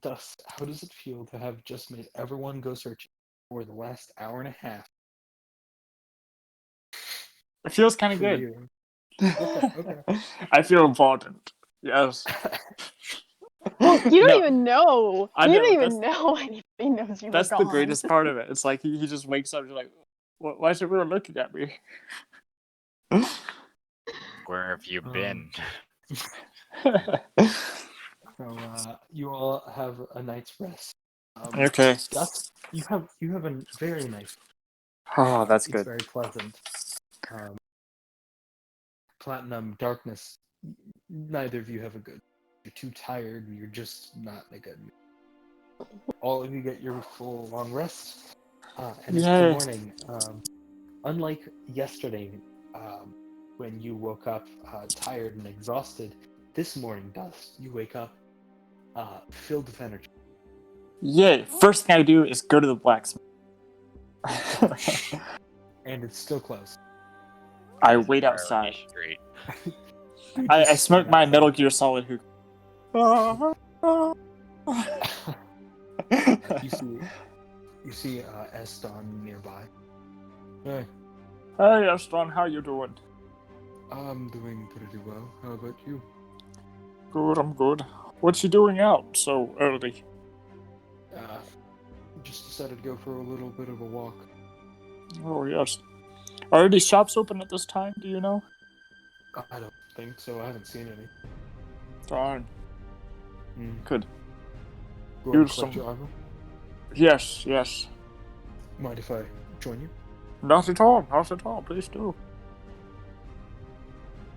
Thus, how does it feel to have just made everyone go searching for the last hour and a half It feels kind of for good. you? Okay. I feel important. Yes. Well, you don't No, even know. I You know. don't even know anybody knows you were That's the gone. greatest part of it. It's like he just wakes up and like, why is everyone looking at me? Where have you been? So you all have a night's rest. Okay. You have a very nice. Oh, that's It's good. very pleasant. Platinum, darkness. Neither of you have a good. You're too tired. You're just not in a good mood. All of you get your full long rest, and it's the Yay. morning. Unlike yesterday, when you woke up tired and exhausted, this morning, Dust, you wake up filled with energy. Yay. First thing I do is go to the blacksmith. And it's still closed. I wait outside. Great. I smoke my Metal Gear Solid hookah. You see Eston nearby. Hey, Hey, Aston, how you doing? I'm doing pretty well. How about you? Good, I'm good. What you doing out so early? Just decided to go for a little bit of a walk. Oh, yes. Are any shops open at this time, do you know? I don't think so. I haven't seen any. Darn. Good. Go ahead and Use collect some... your armor. Yes. Mind if I join you? Not at all, please do.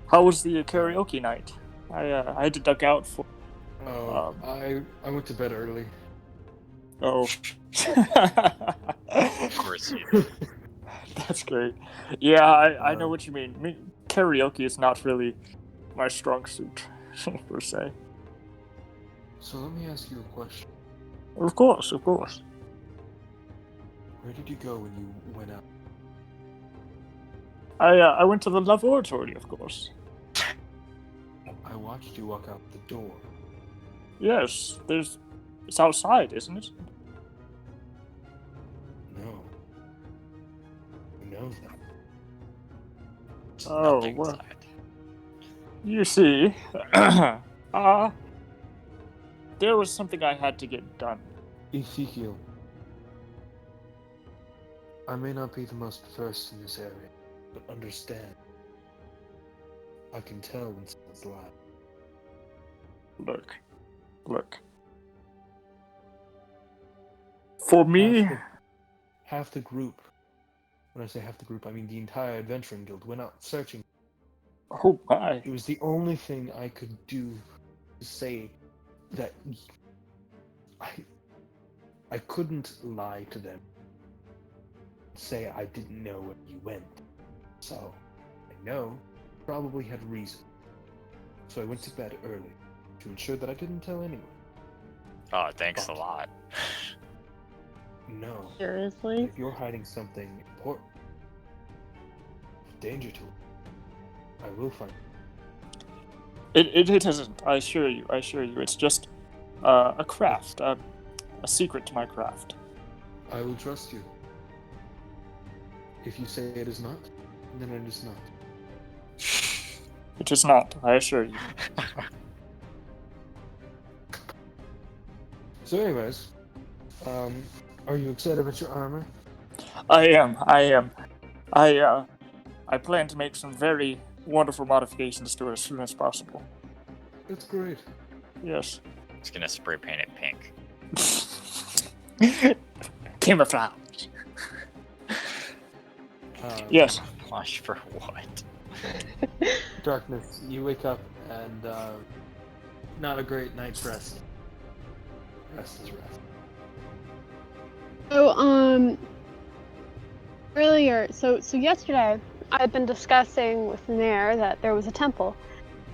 How was the karaoke night? I had to duck out for... I went to bed early. Oh. Of course you did. That's great. Yeah, I know what you mean. Karaoke is not really my strong suit, per se. So let me ask you a question. Of course. Where did you go when you went out? I went to the laboratory, of course. I watched you walk out the door. Yes, it's outside, isn't it? No. Who knows that? There's Oh, nothing well. inside. You see, there was something I had to get done. Ethiokel. I may not be the most versed in this area, but understand. I can tell when someone's lying. Look. For me... Half the group, when I say half the group, I mean the entire adventuring guild, went out searching. Oh my. It was the only thing I could do to say that I couldn't lie to them. Say I didn't know where you went. So, I know, probably had reason. So I went to bed early, to ensure that I didn't tell anyone. Oh, thanks a lot. No. Seriously? If you're hiding something important, danger to it, I will find it. It isn't, I assure you. It's just a craft, a secret to my craft. I will trust you. If you say it is not, then it is not. It is not, I assure you. So anyways, are you excited about your armor? I am. I plan to make some very wonderful modifications to it as soon as possible. That's great. Yes. It's gonna spray paint it pink. Camouflage. Yes. Camouflage for what? Darkness, you wake up and not a great night's rest. Rest is rest. So, earlier, so yesterday, I had been discussing with Nair that there was a temple.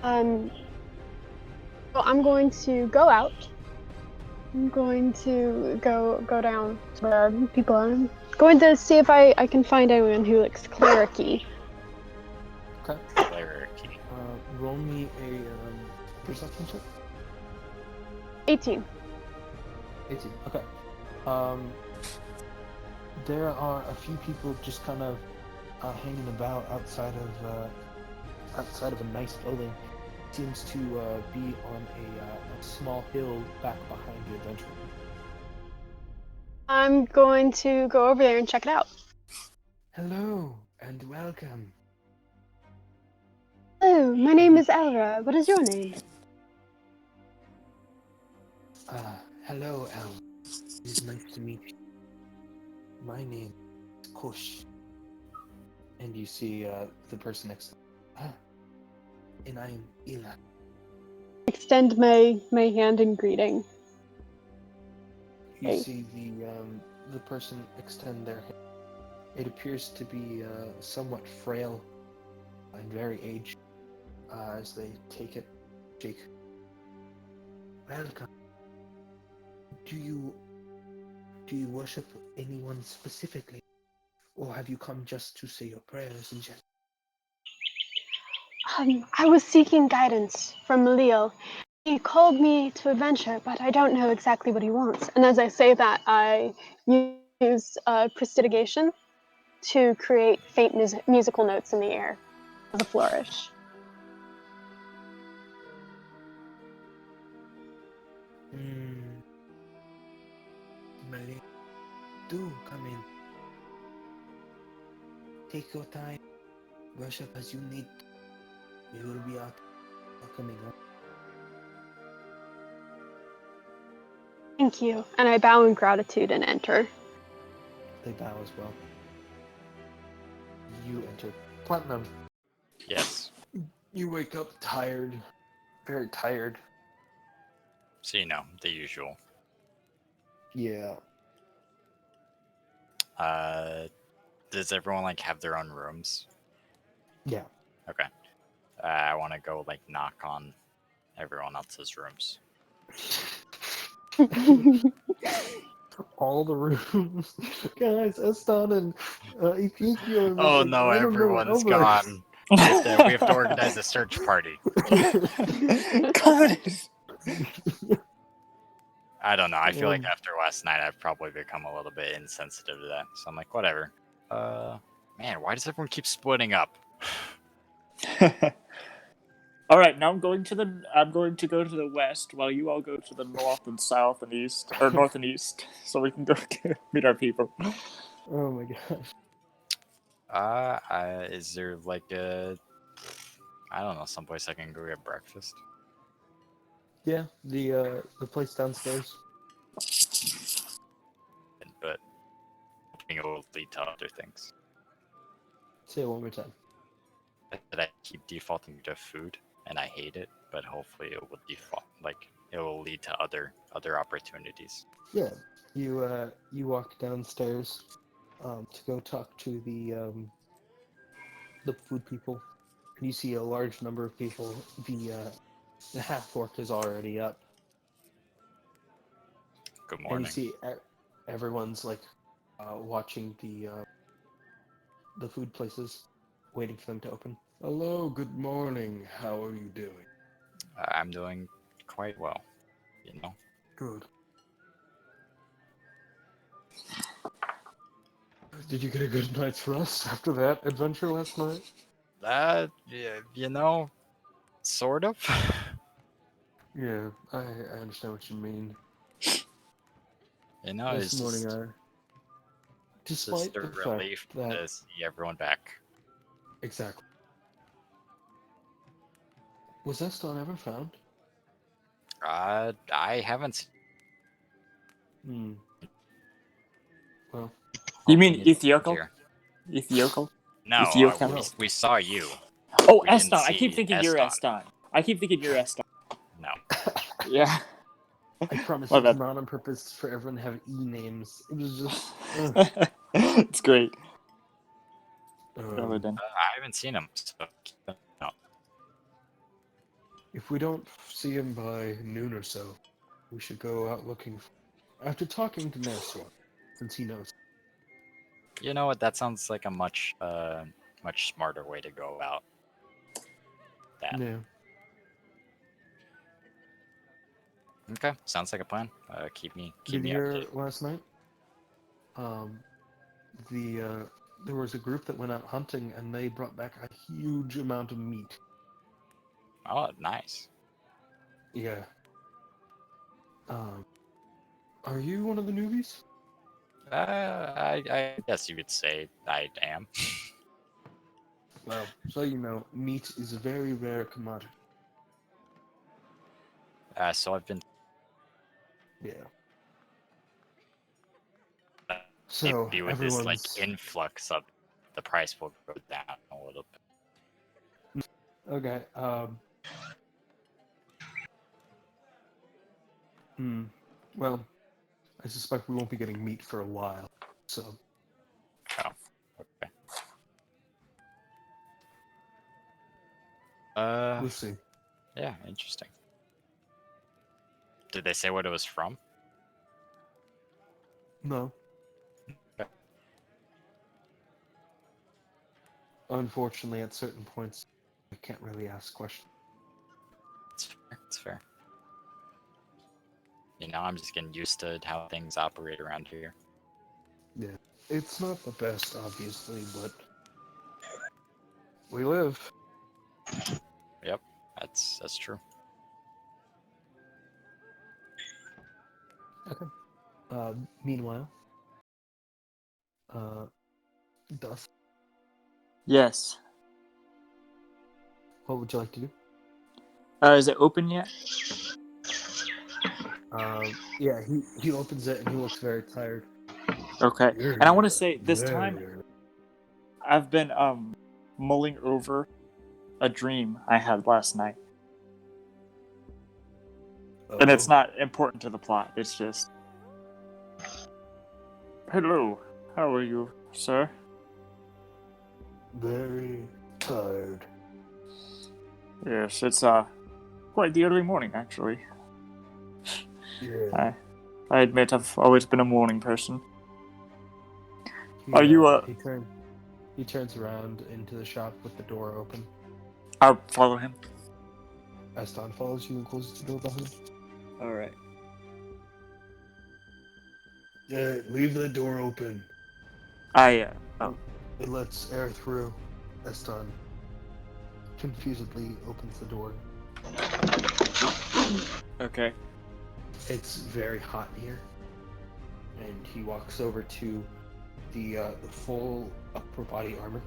So I'm going to go out. I'm going to go down to where people are. I'm going to see if I can find anyone who looks cleric-y. Okay. Cleric-y. Roll me a perception check. 18. 18. Okay. There are a few people just kind of hanging about outside of a nice building. Seems to be on a small hill back behind the adventure. I'm going to go over there and check it out. Hello and welcome. Hello, my name is Elra. What is your name? Hello, El. It is nice to meet you. My name is Kush. And you see the person next to and I am Ila. Extend my hand in greeting. You Hey. see the person extend their hand. It appears to be somewhat frail and very aged as they take it. Shake. Welcome. Do you worship anyone specifically? Or have you come just to say your prayers in general? I was seeking guidance from Malil. He called me to adventure, but I don't know exactly what he wants. And as I say that, I use prestidigitation to create faint musical notes in the air as a flourish. Malay, do come in. Take your time. Worship as you need. We will be out coming up. Thank you. And I bow in gratitude and enter. They bow as well. You enter. Platinum. Yes. You wake up tired. Very tired. So you know, the usual. Yeah. Does everyone like have their own rooms? Yeah. Okay. I want to go like knock on everyone else's rooms. All the rooms. Guys, Eston and Ethiokel. Oh no, everyone's gone. We have to organize a search party. Guys! I don't know. I feel like after last night, I've probably become a little bit insensitive to that. So I'm like, whatever. Man, why does everyone keep splitting up? All right, now I'm going to go to the west, while you all go to the north and south and east, or north and east, so we can go meet our people. Oh my gosh. Is there like I don't know, someplace I can go get breakfast? Yeah, the place downstairs. But it will lead to other things. Say it one more time. That I keep defaulting to food, and I hate it. But hopefully, it will default. Like it will lead to other opportunities. Yeah, you walk downstairs to go talk to the food people. You see a large number of people. The half orc is already up, Good and you morning. see everyone's like watching the food places, waiting for them to open. Hello, good morning. How are you doing? I'm doing quite well. You know. Good. Did you get a good night's rest after that adventure last night? Yeah, you know, sort of. Yeah, I understand what you mean. You know, This it's morning, just despite a the relief fact that to see everyone back. exactly, was Eston ever found? I haven't seen. Hmm. Well, You mean It's Ethiokel? here. Ethiokel? No, Ethiokel? No. we saw you. Oh, We didn't Eston! I keep see thinking you're Eston. I keep thinking you're Eston. No. Yeah. I promise My it was bad. not on purpose for everyone to have e-names. It was just. It's great. Um, I haven't seen him. So, no. if we don't see him by noon or so, we should go out looking for. After talking to Nerswan, since he knows. You know what? That sounds like a much smarter way to go about that. Yeah. Okay, sounds like a plan. Keep me Did you hear updated. last night? There was a group that went out hunting and they brought back a huge amount of meat. Oh, nice. Yeah. Are you one of the newbies? I guess you could say I am. Well, so you know, meat is a very rare commodity. So I've been Yeah. So maybe with this like everyone's influx of the price will go down a little bit. okay. Well, I suspect we won't be getting meat for a while. So Oh, okay. we'll see. Yeah, interesting. Did they say what it was from? No. Okay. Unfortunately, at certain points, I can't really ask questions. It's fair. It's fair. You know, I'm just getting used to how things operate around here. Yeah. It's not the best, obviously, but we live. Yep, that's true. Okay. Meanwhile, Dust, Yes. what would you like to do? Is it open yet? Yeah, he opens it and he looks very tired. Okay. And I want to say this time I've been mulling over a dream I had last night. And it's not important to the plot. It's just, hello, how are you, sir? Very tired. Yes, it's quite the early morning, actually. Yeah. I admit I've always been a morning person. Are you He turns around into the shop with the door open. I'll follow him. Aston follows you and closes the door behind him. Alright. Yeah, leave the door open. Oh. It lets air through. Aston confusedly opens the door. Okay. It's very hot here. And he walks over to the full upper body armor.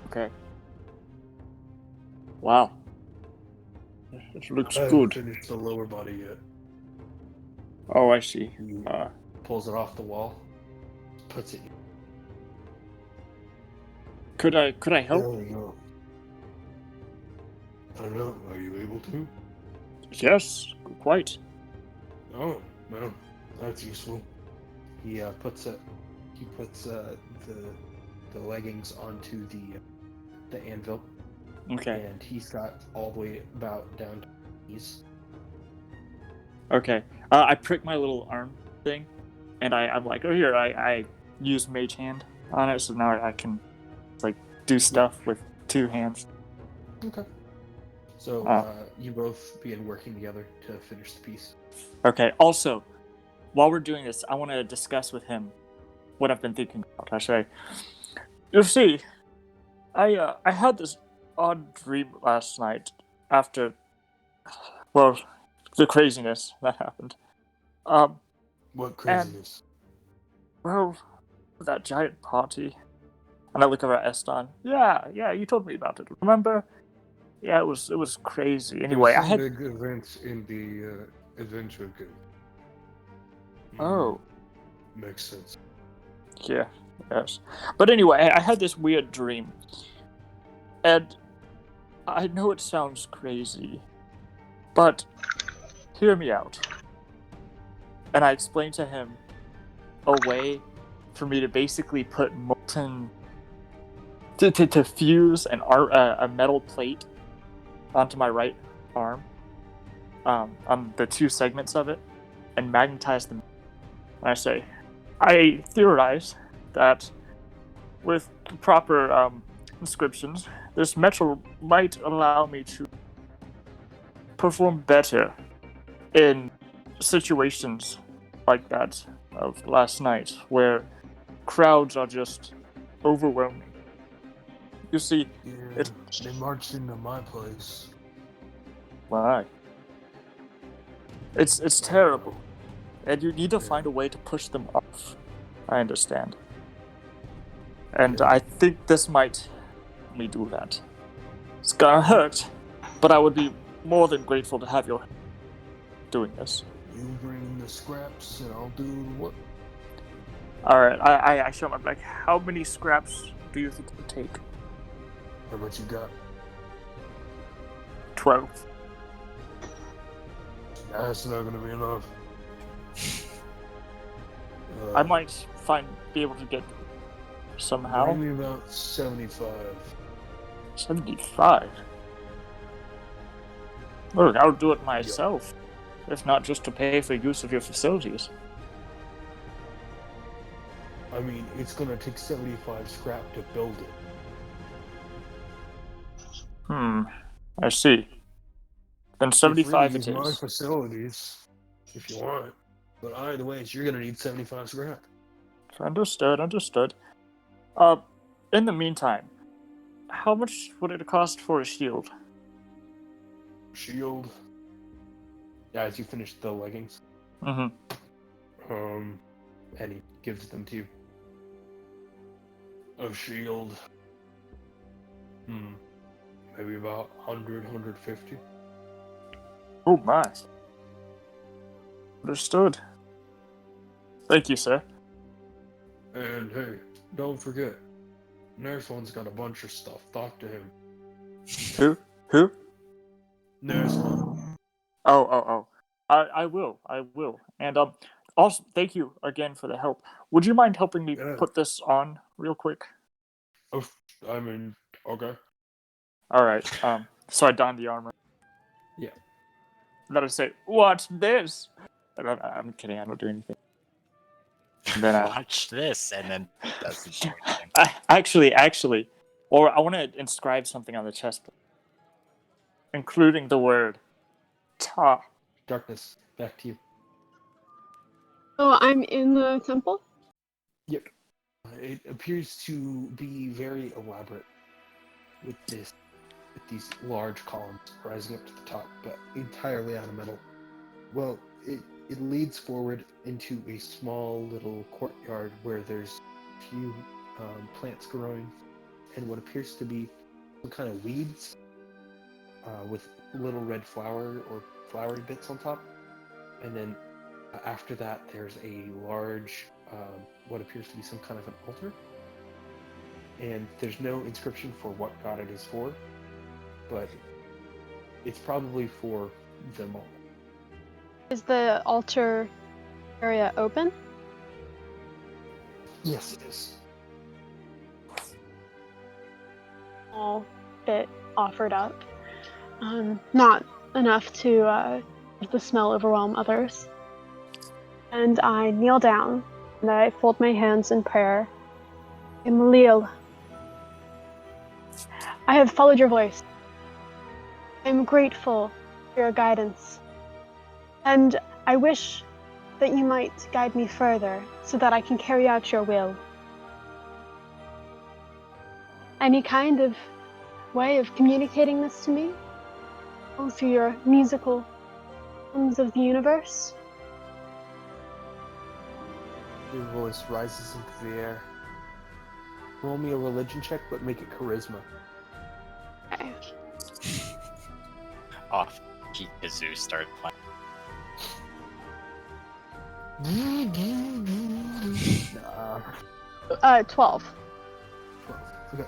Okay. Wow. It looks I haven't good. finished the lower body yet. Oh, I see. He pulls it off the wall, puts it. Could I help? There we go. I don't know. Are you able to? Yes, quite. Oh, well, that's useful. He puts the leggings onto the anvil, Okay. and he's got all the way about down to his knees. Okay. I prick my little arm thing, and I'm like, oh here, I use Mage Hand on it, so now I can like do stuff with two hands. Okay. So you both begin working together to finish the piece. Okay. Also, while we're doing this, I want to discuss with him what I've been thinking about. I say, you see, I had this odd dream last night after, well, the craziness that happened. What craziness? Well, that giant party. And I look over at Eston. Yeah, you told me about it. Remember? Yeah, it was crazy. Anyway, There's I some had. big events in the adventure game. Oh, Makes sense. yeah, yes. But anyway, I had this weird dream, and I know it sounds crazy, but hear me out. And I explained to him a way for me to basically put molten to fuse a metal plate onto my right arm, on the two segments of it, and magnetize them. And I say, I theorize that with proper inscriptions, this metal might allow me to perform better in situations like that of last night where crowds are just overwhelming. You see, Yeah, they marched into my place. why? It's terrible, and you need to find a way to push them off. I understand, and Okay. I think this might help me do that. It's gonna hurt, but I would be more than grateful to have your help doing this. You bring in the scraps, and I'll do the work. All right, I show my back. How many scraps do you think it would take? How much you got? 12. That's not gonna be enough. I might be able to get somehow. Bring me about 75. 75. Look, I'll do it myself, if not just to pay for use of your facilities. I mean, it's gonna take 75 scrap to build it. I see. Then Feel 75 free it to use my is. facilities if you want. But either way, you're gonna need 75 scrap. Understood. In the meantime, how much would it cost for a shield? Shield. Yeah, as you finish the leggings. Mm-hmm. And he gives them to you. A shield. Maybe about 100, 150. Oh my. Understood. Thank you, sir. And hey, don't forget, Nurse One's got a bunch of stuff. Talk to him. Who? Nurse One. Oh. I will. And also thank you again for the help. Would you mind helping me Yeah. put this on real quick? Oh, I mean, okay. All right. So I don the armor. Yeah. Then I say, "Watch this." I'm kidding. I don't do anything. And then Watch this, and then doesn't do anything. actually, or I want to inscribe something on the chest, including the word "ta." Darkness, back to you. So I'm in the temple. Yep. It appears to be very elaborate with these large columns rising up to the top, but entirely out of metal. Well, it leads forward into a small little courtyard where there's a few plants growing and what appears to be some kind of weeds with little red flower or flowery bits on top. And then after that, there's a large, what appears to be some kind of an altar. And there's no inscription for what god it is for, but it's probably for them all. Is the altar area open? Yes, it is. All bit offered up. Not enough to let the smell overwhelm others. And I kneel down and I fold my hands in prayer. Imlil, I have followed your voice. I am grateful for your guidance. And I wish that you might guide me further so that I can carry out your will. Any kind of way of communicating this to me? Oh, through your musical tones of the universe? Your voice rises into the air. Roll me a religion check, but make it charisma. Okay. Off key kazoo start playing. Nah. 12. Okay.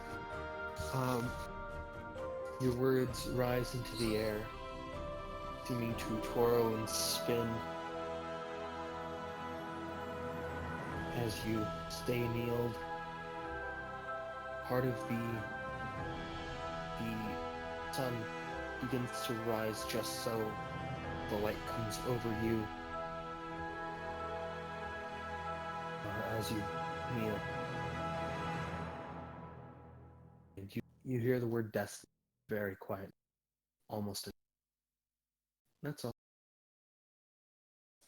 Your words rise into the air, seeming to twirl and spin as you stay kneeled. Part of the sun begins to rise just so the light comes over you as you kneel. And you hear the word destiny very quiet, almost. That's all.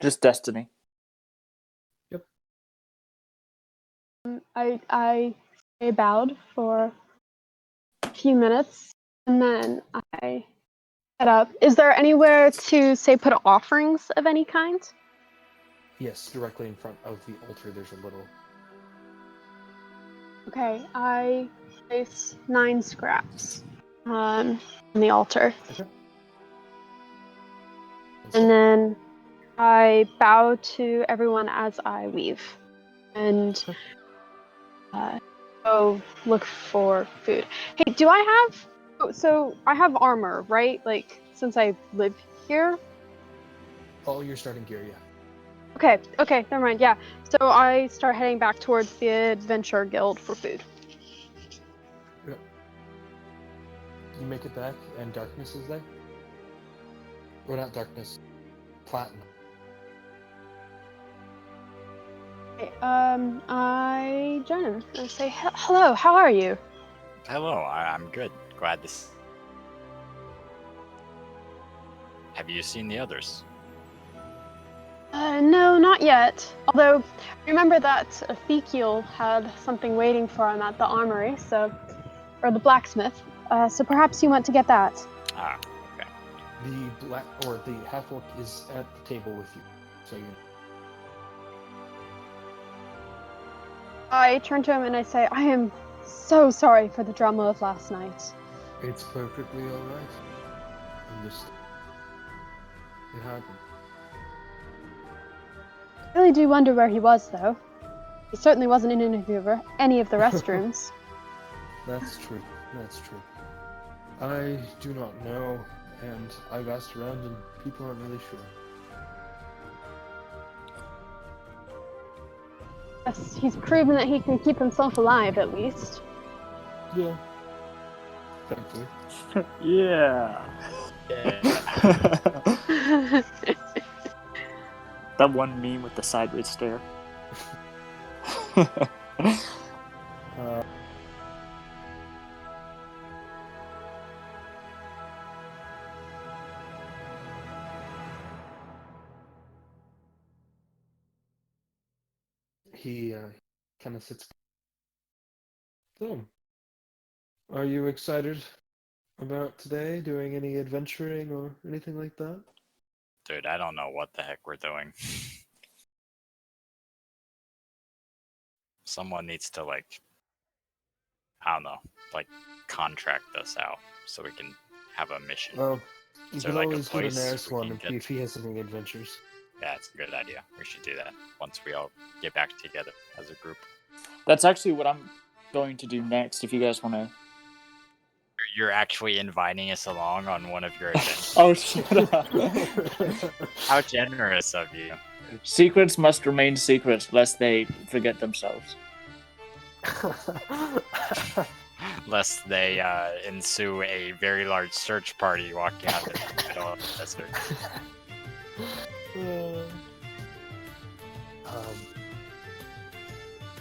Just destiny. I bowed for a few minutes, and then I head up. Is there anywhere to, say, put offerings of any kind? Yes, directly in front of the altar, there's a little. Okay, I place 9 scraps on the altar. Okay. And then I bow to everyone as I leave. And go look for food. Hey, do I have... So I have armor, right? Like, since I live here? All your starting gear, yeah. Okay, never mind, yeah. So I start heading back towards the Adventure Guild for food. Yep. You make it back, and darkness is there? Or not darkness, platinum. Okay, I join him. I say, hello, how are you? Hello, I'm good. Glad this. Have you seen the others? No, not yet. Although, remember that Ethiokel had something waiting for him at the armory, or the blacksmith. So perhaps you went to get that. Ah, okay. The half-orc is at the table with you, so you. I turn to him and I say, I am so sorry for the drama of last night. It's perfectly alright. It happened. I really do wonder where he was, though. He certainly wasn't in any of the restrooms. That's true. I do not know, and I've asked around and people aren't really sure. Yes, he's proven that he can keep himself alive, at least. Yeah. Thankfully. Yeah. That one meme with the sideways stare. He kind of sits. So, are you excited about today? Doing any adventuring or anything like that? Dude, I don't know what the heck we're doing. Someone needs to, like, I don't know, like, contract us out so we can have a mission. Well, you Is there, could like, a always go to place Nair's we one can and get see if he has any adventures. Yeah, it's a good idea. We should do that once we all get back together as a group. That's actually what I'm going to do next, if you guys want to. You're actually inviting us along on one of your adventures. Oh, shut up. How generous of you. Secrets must remain secret, lest they forget themselves. Lest they ensue a very large search party walking out into the middle of the desert.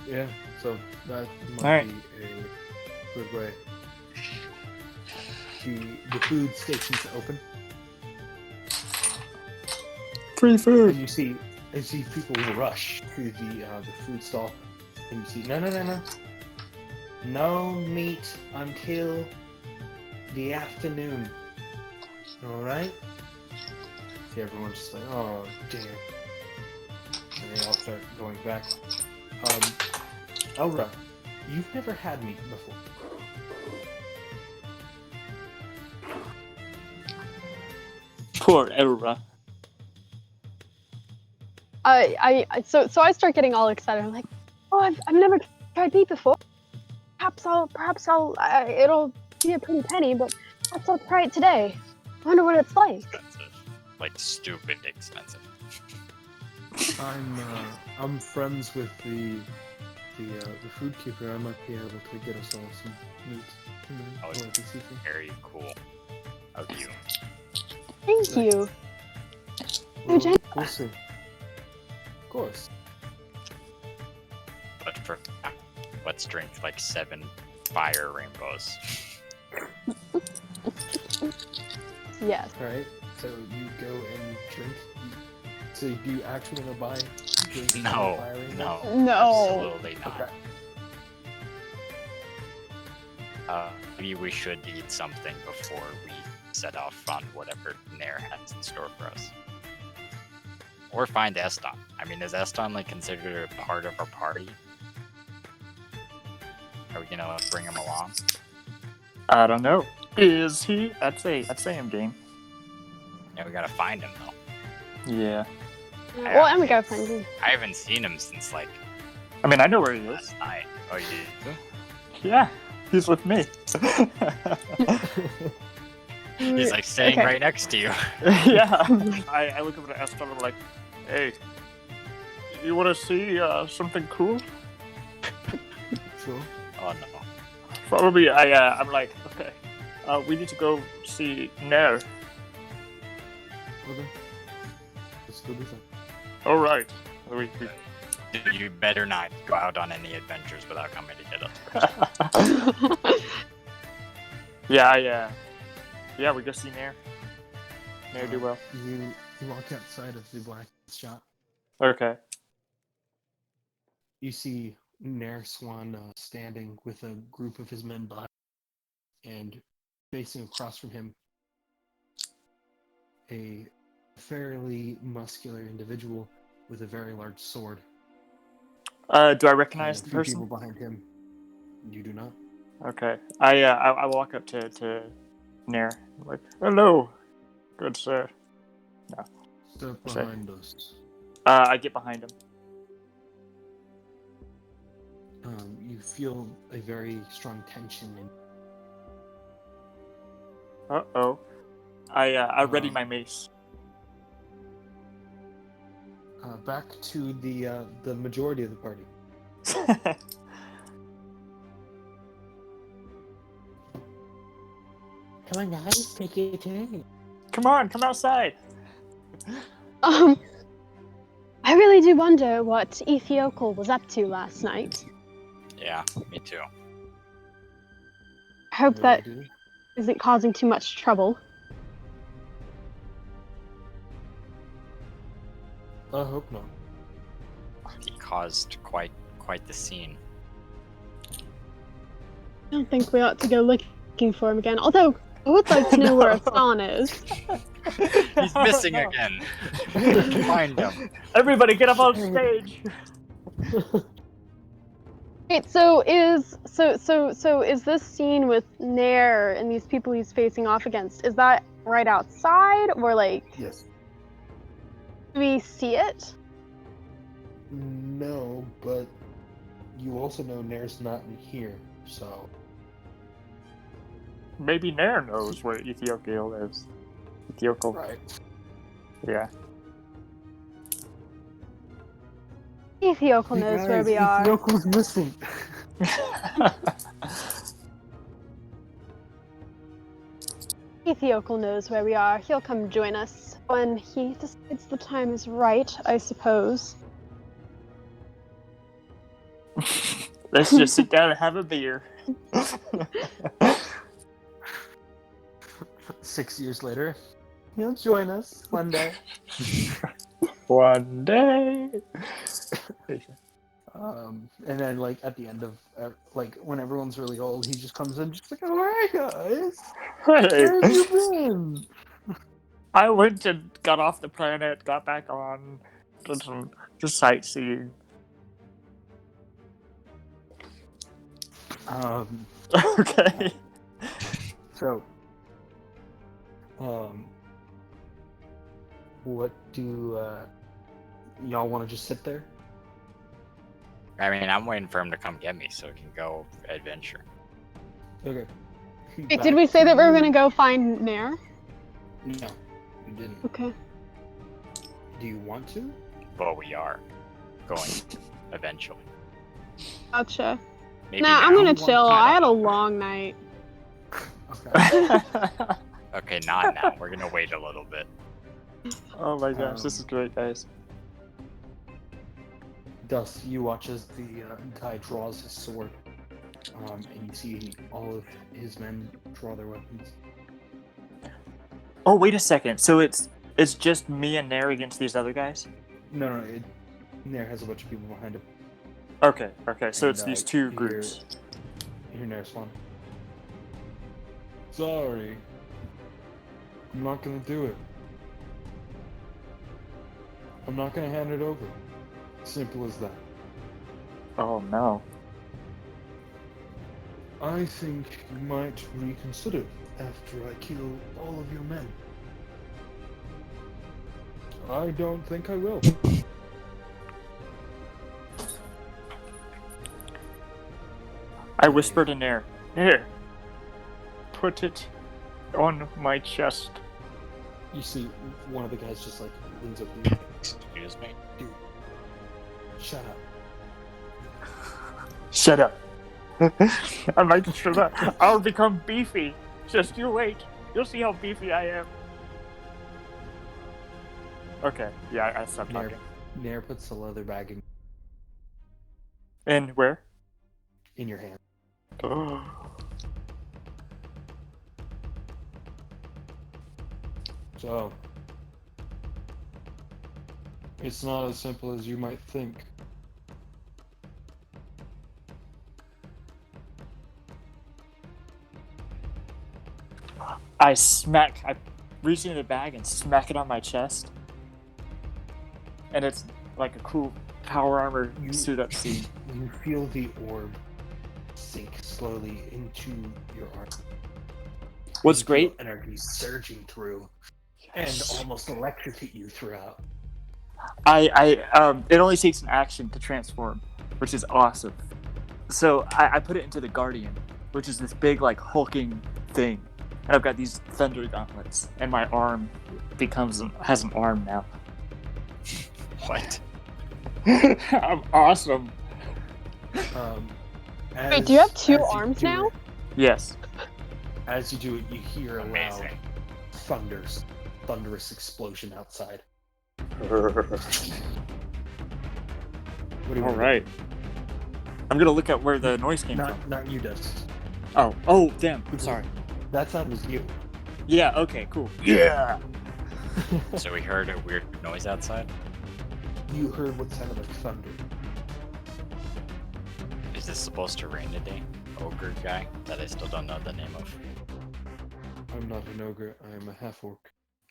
Yeah, so that might Alright. be a good way. The food station's open, Free and food! you see people rush to the food stall, and you see no meat until the afternoon. All right. See, everyone's just like, oh damn, and they all start going back. Elra, you've never had meat before. Poor Elra. So I start getting all excited. I'm like, oh, I've never tried meat before. Perhaps it'll be a pretty penny, but perhaps I'll try it today. I wonder what it's like. Expensive. Like, stupid expensive. I'm friends with the food keeper. I might be able to get us all some meat. Oh, or it's this evening. very cool of you. Thank you. We'll see. Of course. But let's drink like 7 fire rainbows. Yes. All right. So you go and drink So do you actually want to buy drinks from the No, fire ring? no, No. absolutely not. Okay. Maybe we should eat something before we set off on whatever Nair has in store for us. Or find Eston. I mean, is Eston like considered a part of our party? Are we gonna bring him along? I don't know. Is he? I'd say him game. Yeah, we gotta find him though. Yeah. Well, and we gotta find you. I haven't seen him since like I mean, I know where he is. last night. Oh, you did? Yeah, he's with me. He's like staying Okay. right next to you. Yeah. I look over to Eston and I'm like, hey, you want to see something cool? Sure. Oh no. Follow me. I'm like, okay. We need to go see Nair. Okay. Let's go do that. All right. We You better not go out on any adventures without coming to get us. Yeah, we go see Nair. Nair do well. You walk outside of the black shop. Okay. You see Nair Swan standing with a group of his men behind, and facing across from him, a fairly muscular individual with a very large sword. Do I And a recognize the few person? people behind him. You do not. Okay. I walk up to Nair. I'm like, hello, good sir. Step Say. behind us. I get behind him. You feel a very strong tension in Uh-oh. I ready my mace. back to the majority of the party. Come on, guys, take your turn. Come on, come outside. I really do wonder what Ethiokel was up to last night. Yeah, me too. I hope Really that do. isn't causing too much trouble. I hope not. He caused quite the scene. I don't think we ought to go looking for him again. Although, I would like to know where Aslan is. He's missing again. Find him. Everybody get up on stage. Wait, so is this scene with Nair and these people he's facing off against, is that right outside, or like Yes. do we see it? No, but you also know Nair's not in here, so Maybe Nair knows where Ethiokel is. Ethiokel. right. Yeah. Ethiokel knows where we are. Ethiokel's missing. Ethiokel knows where we are. He'll come join us when he decides the time is right, I suppose. Let's just sit down and have a beer. 6 years later, he'll join us one day. One day. And then like at the end of like when everyone's really old, he just comes in, just like, "All right, guys, Hey, where have you been?" I went and got off the planet, got back on, did some just sightseeing. Okay. So, what do y'all want to just sit there? I mean, I'm waiting for him to come get me so we can go adventure. Okay. Wait, did we say that we were gonna go find Nair? No, you didn't. Okay. Do you want to? But we are going eventually. Gotcha. Maybe Nah, I'm now? gonna one chill. time. I had a long night. Okay. Okay, not now. We're gonna wait a little bit. Oh my gosh, this is great, guys. Dust, you watch as the guy draws his sword, and you see all of his men draw their weapons. Oh, wait a second. So it's It's just me and Nair against these other guys? No, Nair has a bunch of people behind him. Okay, so And, it's these two here- groups. Here, Nair's one. Sorry. I'm not gonna do it. I'm not gonna hand it over. Simple as that. Oh no. I think you might reconsider after I kill all of your men. I don't think I will. I whispered in Nair. Nair, put it on my chest. You see one of the guys just like leans over to you. Excuse me. Dude, shut up. Shut up. I'm making sure that I'll become beefy. Just you wait. You'll see how beefy I am. Okay, yeah, I stopped Nair, talking. Nair puts the leather bag And where? in your hand. So, it's not as simple as you might think. I reach into the bag and smack it on my chest. And it's like a cool power armor suit up scene. You feel the orb sink slowly into your arm. What's You feel great? energy surging through and almost electrocute you throughout. It only takes an action to transform, which is awesome. So I put it into the Guardian, which is this big like hulking thing. And I've got these thunder gauntlets, and my arm has an arm now. What? I'm awesome. Wait, do you have two arms now? Yes. As you do it, you hear a loud Amazing. thunderous explosion outside. All right. I'm gonna look at where the noise came from. Not you, Dust. Oh, damn. I'm sorry. That sound was you. Yeah. Okay. Cool. Yeah. So we heard a weird noise outside. You heard what sounded like thunder. Is this supposed to rain today? Ogre guy that I still don't know the name of. I'm not an ogre. I am a half orc.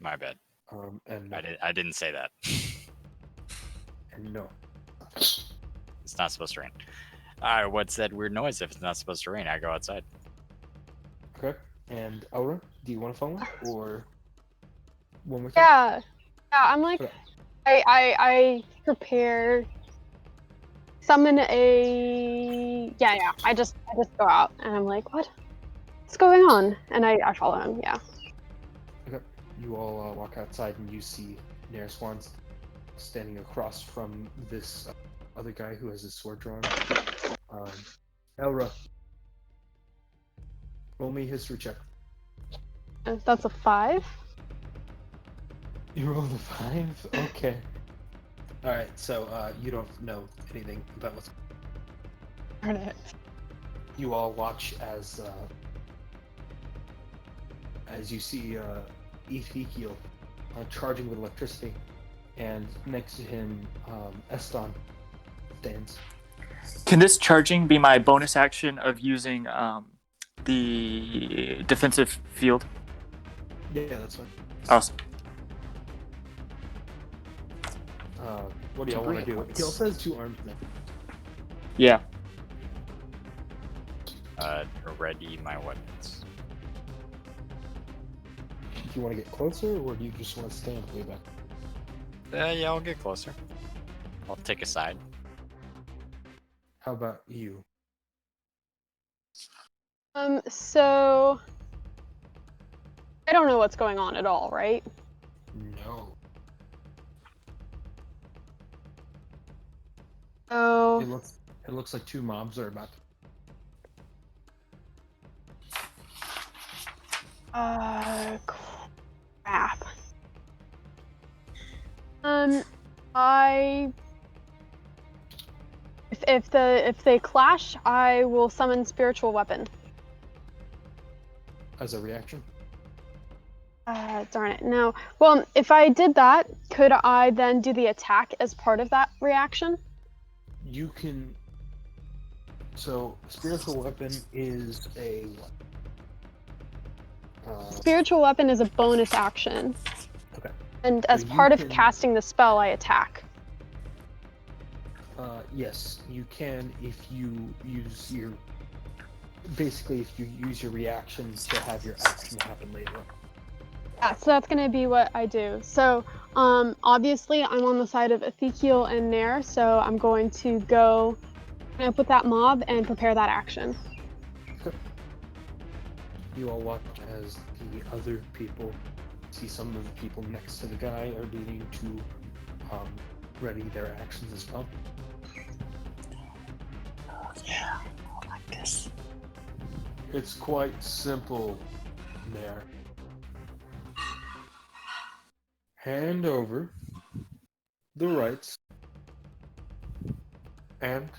My bad. And I didn't say that. and no. It's not supposed to rain. Alright, what's that weird noise if it's not supposed to rain? I go outside. Okay. And Elra, do you want to follow or one more time? Yeah, I'm like, Okay. I prepare, summon a, yeah, I just go out, and I'm like, what's going on? And I follow him, yeah. Okay. You all walk outside and you see Nair Swan standing across from this other guy who has his sword drawn. Elra, roll me a history check. That's a 5. You rolled a 5? Okay. Alright, so you don't know anything about what's... Darn it. You all watch as you see Ethiokel charging with electricity, and next to him, Eston stands. Can this charging be my bonus action of using the defensive field? Yeah, that's fine. Awesome. What do y'all want to do? He also has 2 arms now. Yeah. Ready my weapons. Do you want to get closer, or do you just want to stand way back? Yeah, I'll get closer. I'll take a side. How about you? So I don't know what's going on at all, right? No. Oh, It looks like 2 mobs are about to... crap. If they clash, I will summon spiritual weapon. As a reaction? Darn it. No. Well, if I did that, could I then do the attack as part of that reaction? You can. So, spiritual weapon is a what? Spiritual weapon is a bonus action. Okay. And as So you part of can- casting the spell, I attack. Yes, you can if you use your. Basically, if you use your reaction to have your action happen later on. Yeah, so that's gonna be what I do. So, obviously, I'm on the side of Ethiokel and Nair, so I'm going to go with that mob and prepare that action. You all watch as the other people see some of the people next to the guy are needing to ready their actions as well. Oh, yeah, I like this. It's quite simple there. Hand over the rights, and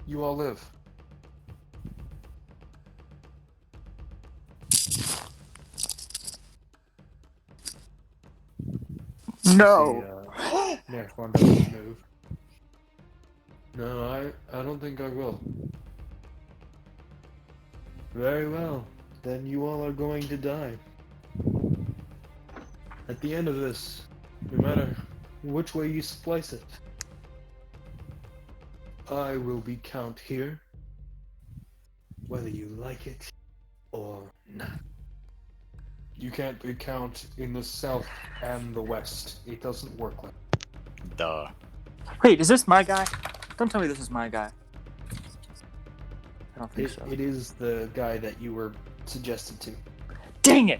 you all live. No. Next one doesn't move. No, I don't think I will. Very well. Then you all are going to die. At the end of this, no matter which way you splice it, I will be Count here, whether you like it or not. You can't be Count in the south and the west. It doesn't work like that. Duh. Wait, is this my guy? Don't tell me this is my guy. I don't think so. It is the guy that you were suggested to. Dang it!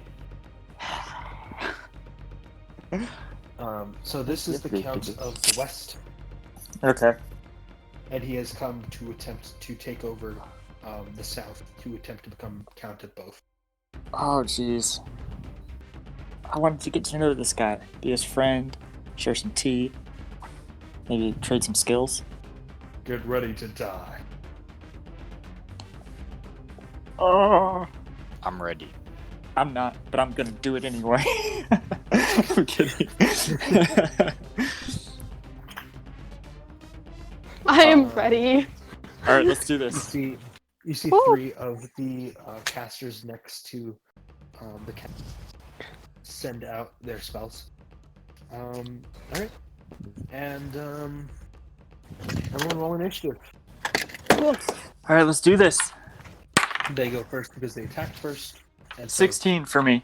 So this is the Count of the West, Okay. and he has come to attempt to take over the South, to attempt to become Count of both. Oh, jeez. I wanted to get to know this guy, be his friend, share some tea, maybe trade some skills. Get ready to die. Oh, I'm ready. I'm not, but I'm gonna do it anyway. I'm kidding. I am ready. All right, let's do You this. see Woo! 3 of the casters next to the cat send out their spells. All right, and everyone roll initiative. Cool. All right, let's do this. They go first because they attacked first. And so, 16 for me.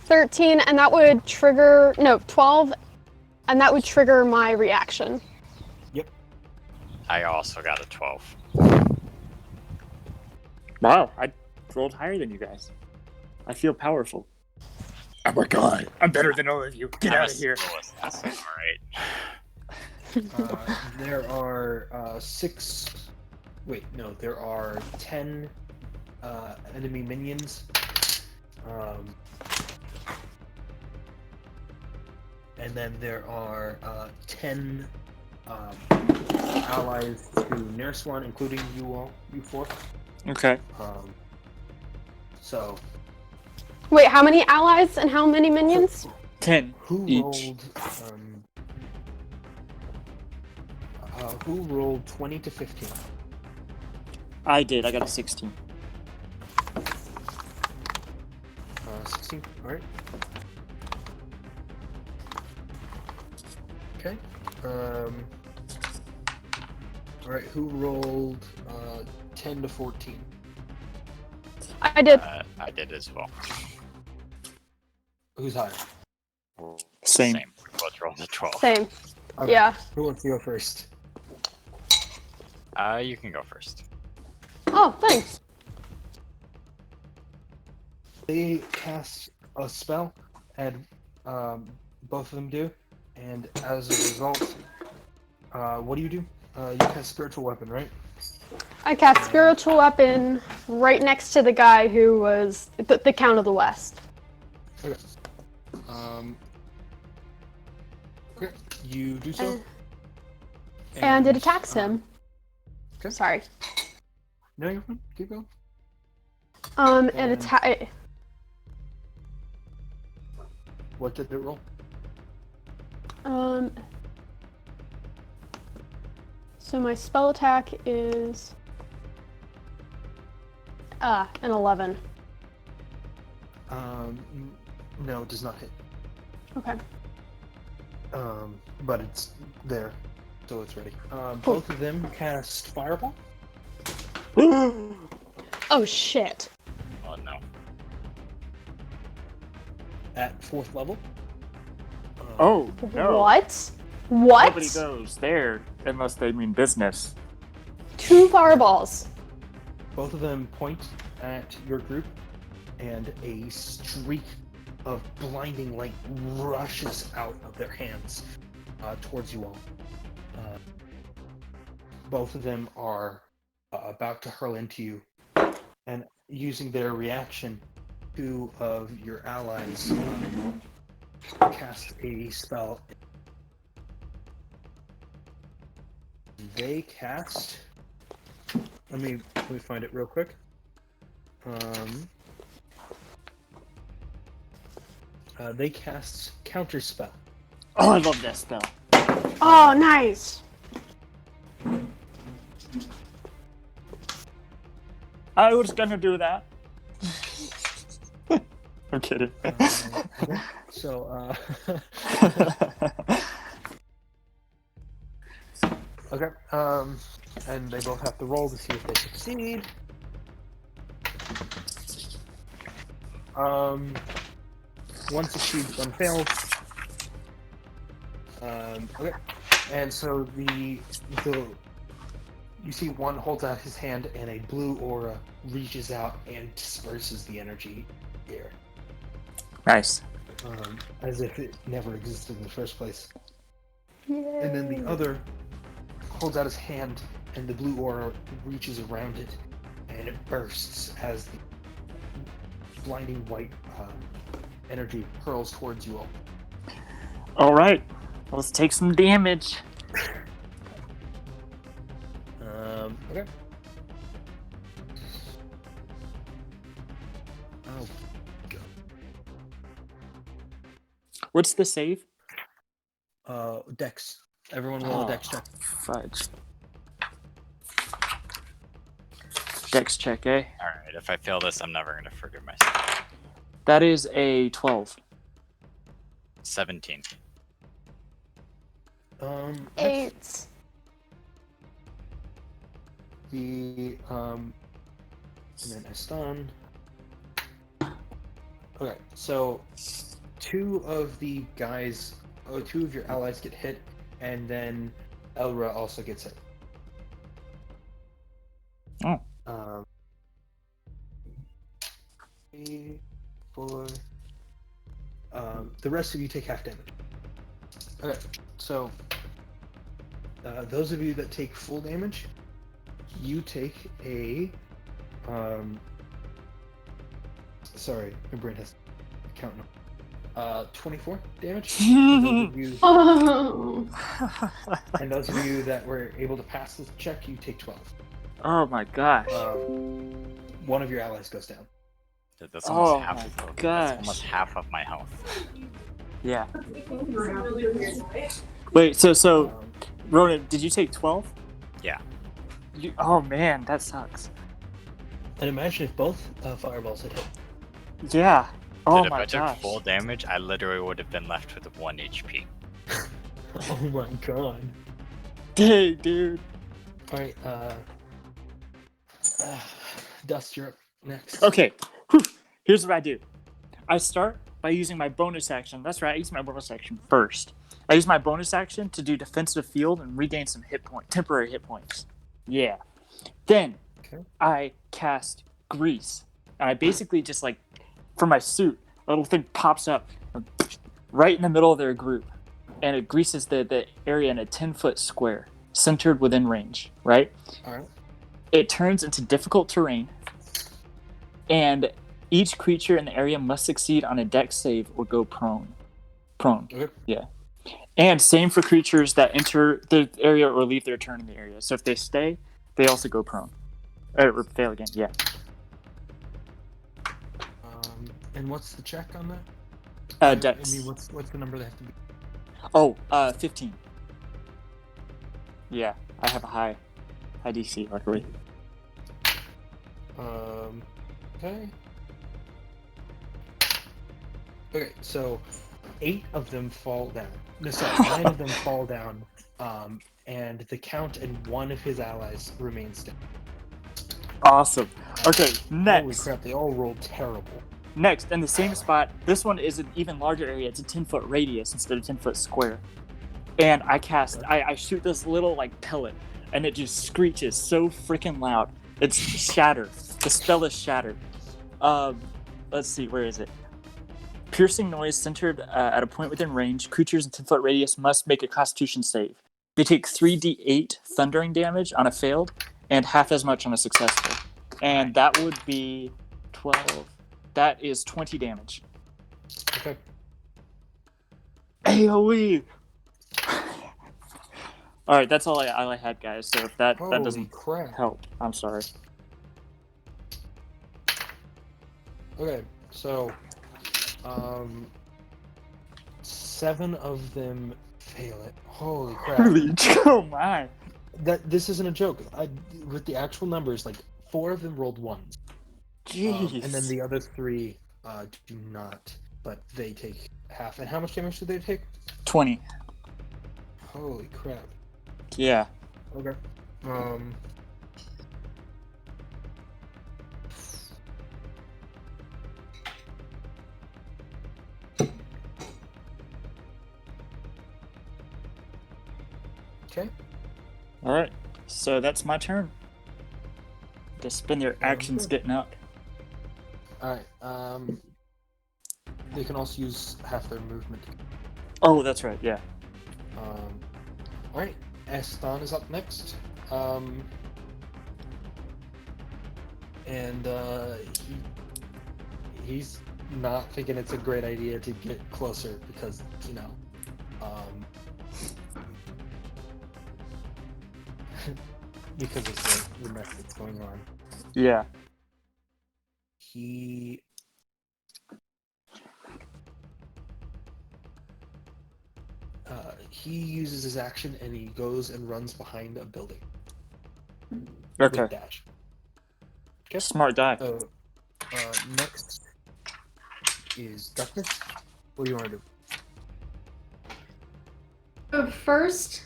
13, and that would trigger. No, 12, and that would trigger my reaction. I also got a 12. Wow, I rolled higher than you guys. I feel powerful. Oh my god, I'm better than all of you. Get I'm out a of here. skill assassin, alright. there are 6. Wait, no, there are 10 enemy minions. And then there are 10 allies to Nerswan, including you all, you 4. Okay. So, Wait, how many allies and how many minions? 10 who each. rolled 20 to 15? I did. I got a 16. 16. All right. Okay. All right. Who rolled 10 to 14? I did. I did as well. Who's higher? Same. We both rolled a 12. Same. Okay. Yeah. Who wants to go first? You can go first. Oh, thanks. They cast a spell, and both of them do. And as a result, what do? You cast spiritual weapon, right? I cast spiritual weapon right next to the guy who was the Count of the West. Okay. Okay. You do so. And it attacks him. Okay. Sorry. No, you're fine. Keep going. And And- attack. What did it roll? So my spell attack is an 11. No, it does not hit. Okay. But it's there, so it's ready. Cool. Both of them cast Fireball. Oh shit. Oh no. At 4th level. Oh, no. What? What? Nobody goes there unless they mean business. 2 fireballs. Both of them point at your group, and a streak of blinding light rushes out of their hands towards you all. Both of them are about to hurl into you, and using their reaction, 2 of your allies cast a spell. They cast. Let me find it real quick. They cast Counter Spell. Oh, I love that spell. Oh, nice. I was gonna do that. I'm kidding. Okay. So, okay. And they both have to roll to see if they succeed. One succeeds, one fails. Okay. And so the you see one holds out his hand, and a blue aura reaches out and disperses the energy here, Nice. as if it never existed in the first place. Yay. And then the other holds out his hand, and the blue aura reaches around it, and it bursts as the blinding white energy hurls towards you all. All right, let's take some damage. Okay. Oh, God. What's the save? Dex. Everyone roll a Dex check. Fudge. Dex check, eh? Alright, if I fail this, I'm never gonna forgive myself. That is a 12. 17. 8. The and then Estan. Okay, so 2 of the guys, 2 of your allies get hit, and then Elra also gets hit. Oh. 3, 4. The rest of you take half damage. Okay, so those of you that take full damage, you take a sorry, my brain has count now. 24 damage. And those of you, Oh. and those of you that were able to pass this check, you take 12. Oh my gosh. One of your allies goes down. Dude, that's almost Oh half. my That's gosh. almost half of my health. Yeah. Wait, so Um, Ronan, did you take 12? Yeah. Oh man, that sucks. and imagine if both fireballs had hit. Yeah. Oh Dude, if my I took gosh. full damage, I literally would have been left with 1 HP. Oh my god. Dang, dude. Alright, Dust, you're up next. Okay. Whew. Here's what I do. I start by using my bonus action. That's right, I use my bonus action first. I use my bonus action to do defensive field and regain some temporary hit points. Yeah. Then Okay. I cast grease. And I basically just like, from my suit, a little thing pops up right in the middle of their group. And it greases the area in a 10-foot square, centered within range, right? Alright. It turns into difficult terrain, and each creature in the area must succeed on a dex save or go prone. Okay. Yeah. And same for creatures that enter the area or leave their turn in the area. So if they stay, they also go prone. Or fail again, yeah. And what's the check on that? Dex. I mean, what's the number that has to be? Oh, 15. Yeah, I have a high DC, luckily. Okay. Okay, so 8 of them fall down. No, sorry, 9 of them fall down. And the Count and one of his allies remains down. Awesome. Okay, Holy next. crap, they all rolled terrible. Next, in the same spot, this one is an even larger area. It's a 10-foot radius instead of 10-foot square. And I shoot this little, like, pellet, and it just screeches so freaking loud. It's shattered. The spell is shattered. Let's see, where is it? Piercing noise centered at a point within range. Creatures in 10-foot radius must make a Constitution save. They take 3d8 thundering damage on a failed, and half as much on a successful. And that would be 12. That is 20 damage. Okay. AoE! Alright, that's all I had, guys. So if that doesn't help, I'm sorry. Okay, so 7 of them fail it. Holy crap! Oh my! This isn't a joke. With the actual numbers, like 4 of them rolled 1s. Jeez. And then the other 3 do not, but they take half. And how much damage do they take? 20. Holy crap! Yeah. Okay. Okay. Alright, so that's my turn. To spend their actions getting up. Alright, they can also use half their movement. Oh, that's right, yeah. Alright, Eston is up next. And he's not thinking it's a great idea to get closer because, you know, because of the mess that's going on. Yeah. He uses his action and he goes and runs behind a building. Okay. With dash. Okay. Smart guy. Next is Darkness. What do you want to do? So first,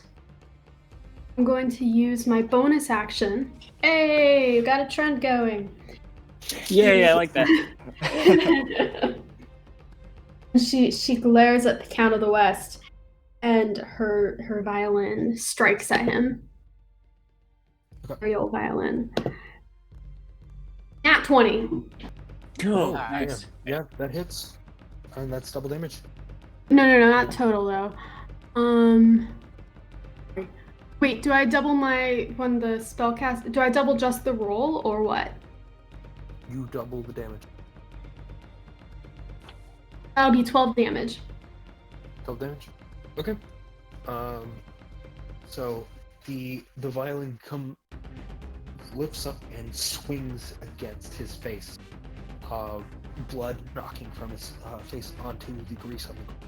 I'm going to use my bonus action. Hey, got a trend going. Yeah, I like that. She glares at the Count of the West, and her violin strikes at him. Okay. Very old violin. Nat 20. Cool. Nice. Yeah, that hits. And that's double damage. No, not total though. Wait, do I double when the spell cast? Do I double just the roll or what? You double the damage. That'll be 12 damage. 12 damage? Okay. So the violin lifts up and swings against his face. Blood knocking from his face onto the grease on the ground.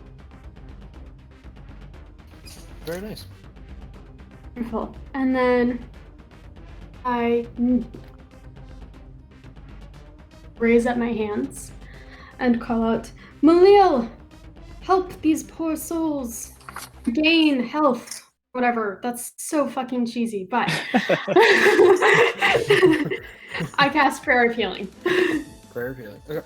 Very nice. Wonderful. And then I raise up my hands and call out, Malil, help these poor souls gain health. Whatever, that's so fucking cheesy, but I cast Prayer of Healing. Prayer of Healing. Okay.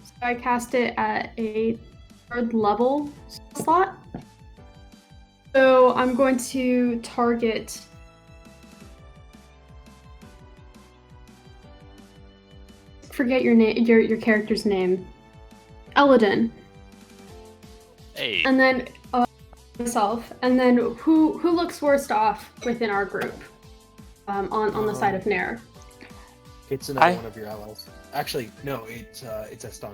So I cast it at a 3rd level slot. So I'm going to target forget your name, your character's name, Eledin. Hey. And then myself, and then who looks worst off within our group? On the side of Nair. It's another one of your allies. Actually, no, it's Eston.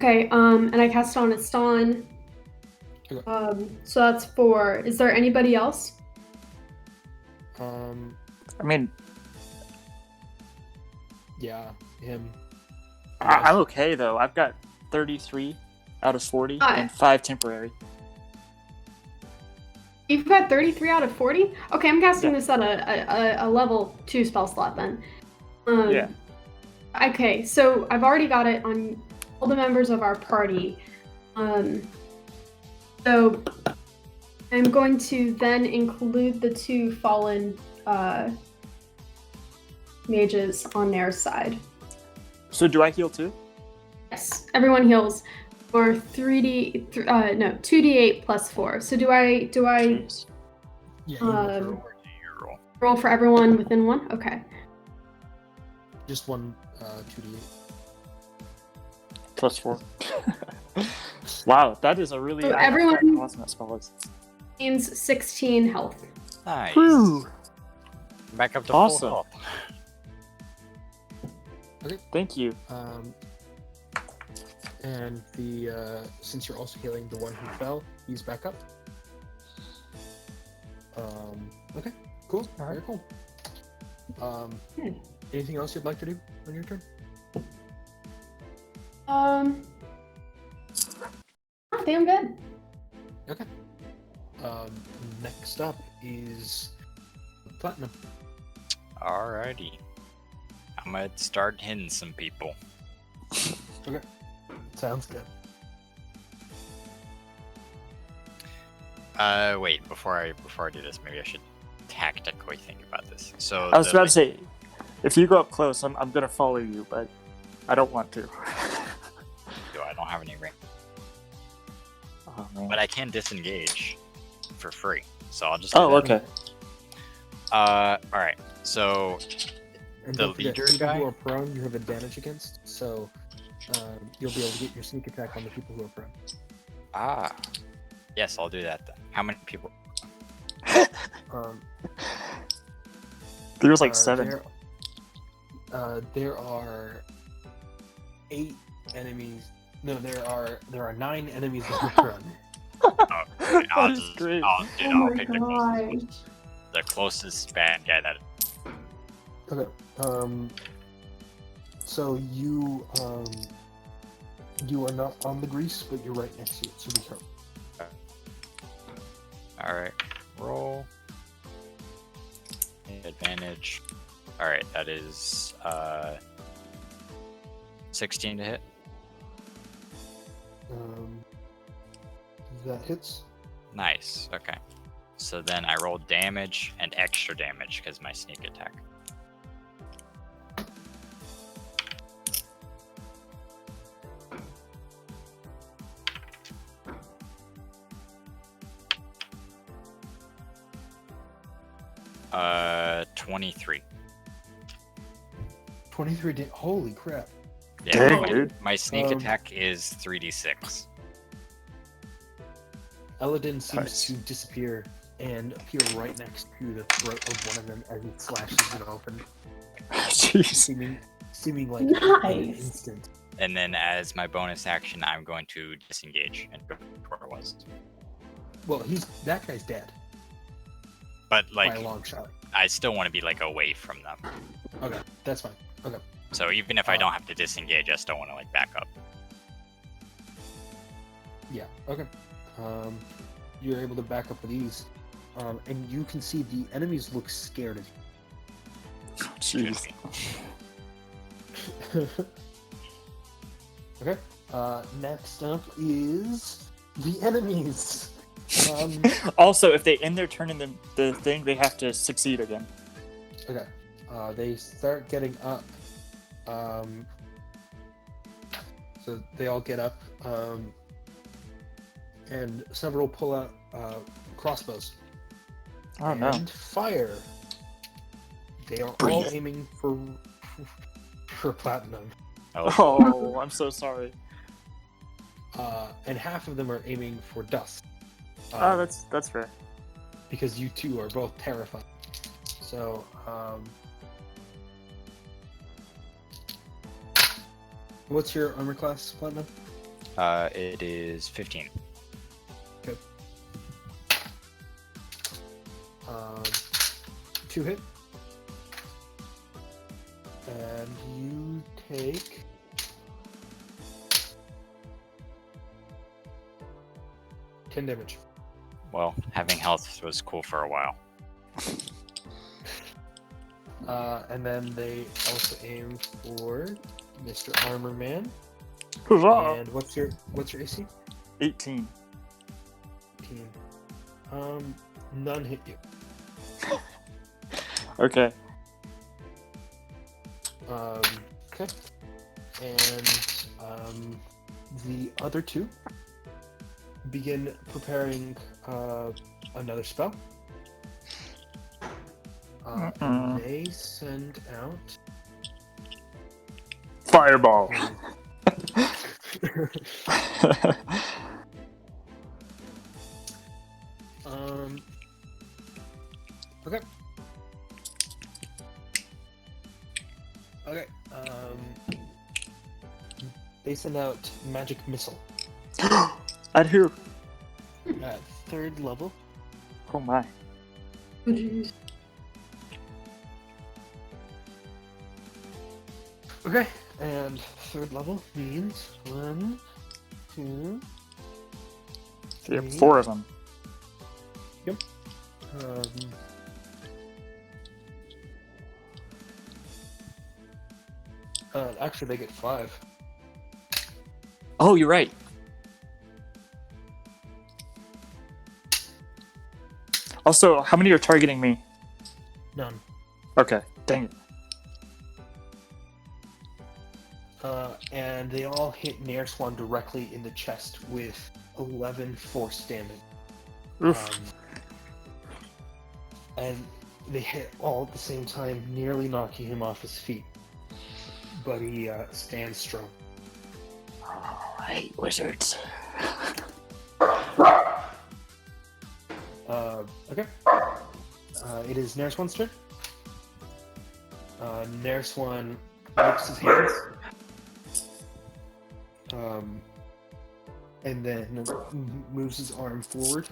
Okay, and I cast it on Eston. Okay. So that's 4. Is there anybody else? I mean, Yeah, him. I'm okay though. I've got 33 out of 40 and 5 temporary. You've got 33 out of 40? Okay, I'm casting Yeah. this at a level 2 spell slot then. Yeah. Okay, so I've already got it on all the members of our party. So I'm going to then include the 2 fallen mages on their side. So do I heal too? Yes, everyone heals for 2d8 plus 4. So do I Jeez. Yeah, you roll for Or do you roll? roll for everyone within 1? Okay. just one 2d8. Plus 4. Wow, that is a really So I have everyone- forgotten how awesome that spell is. Gains 16 health. Nice. Whew. Back up to Awesome. full health. Thank you. And the since you're also healing the one who fell, he's back up. Okay, cool. Very cool. Anything else you'd like to do on your turn? I think I'm good. Okay. Next up is Platinum. Alrighty. I'm gonna start hitting some people. Okay. Sounds good. Wait, before I do this, maybe I should tactically think about this. So I was about to say, if you go up close, I'm gonna follow you, but I don't want to. I don't have any ring, Oh, man. but I can disengage for free. So I'll just. Oh, do that. okay. All right. So And The don't forget, leader people guy? who are prone, you have advantage against, so you'll be able to get your sneak attack on the people who are prone. yes, I'll do that then. How many people? There was like 7. There are 8 enemies. No, there are 9 enemies that are prone. I'll That is great. I'll pick the closest bad guy that. Okay. So you are not on the grease, but you're right next to it. So be careful. All right. Roll. Advantage. All right, that is 16 to hit. That hits. Nice. Okay. So then I roll damage and extra damage because my sneak attack. Uh, 23. 23 Holy crap. Yeah, Dang, my, dude. my sneak Um, attack is 3d6. Eledin seems Nice. to disappear and appear right next to the throat of one of them as he slashes it open, Jeez. seeming like in an Nice. instant. And then as my bonus action, I'm going to disengage and go to where it was. Well, that guy's dead But by like, a long shot. I still want to be like away from them. Okay, that's fine. Okay. So even if I don't have to disengage, I still want to like back up. Yeah. Okay. You're able to back up with ease, and you can see the enemies look scared of Jeez. you. Okay. Next up is the enemies. Also, if they end their turn in the thing, they have to succeed again. Okay. They start getting up. So they all get up, and several pull out crossbows Oh and no. fire. They are all Brilliant. aiming for platinum, Oh, I'm so sorry. and half of them are aiming for dust. Oh, that's fair. Because you two are both terrified. So, what's your armor class, Platinum? It is 15. Okay. 2 hit. And you take 10 damage. Well, having health was cool for a while. And then they also aim for Mr. Armor Man. Huzzah! And what's your AC? 18. 18. None hit you. Okay. Okay. And the other two begin preparing another spell. And they send out Fireball. Okay. Okay. They send out magic missile At who? at 3rd level. Oh my. Oh, jeez. Okay. And 3rd level means 1, 2. You have 4 of them. Yep. Actually, they get 5. Oh, you're right. Also, how many are targeting me? None. Okay, dang it. And they all hit Nair-Swan directly in the chest with 11 force damage. Oof. And they hit all at the same time, nearly knocking him off his feet. But he stands strong. Oh, I hate wizards. Okay. It is Nair-Swan's turn. Nair-Swan lifts his hands. And then moves his arm forward,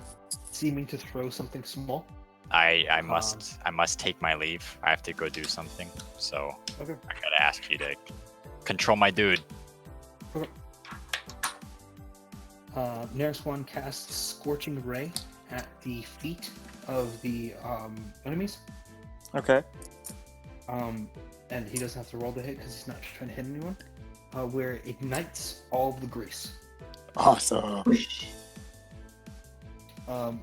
seeming to throw something small. I must take my leave. I have to go do something. So Okay. I gotta ask you to control my dude. Okay. Nair-Swan casts Scorching Ray at the feet of the enemies. Okay. And he doesn't have to roll the hit because he's not trying to hit anyone. Where it ignites all of the grease. Awesome.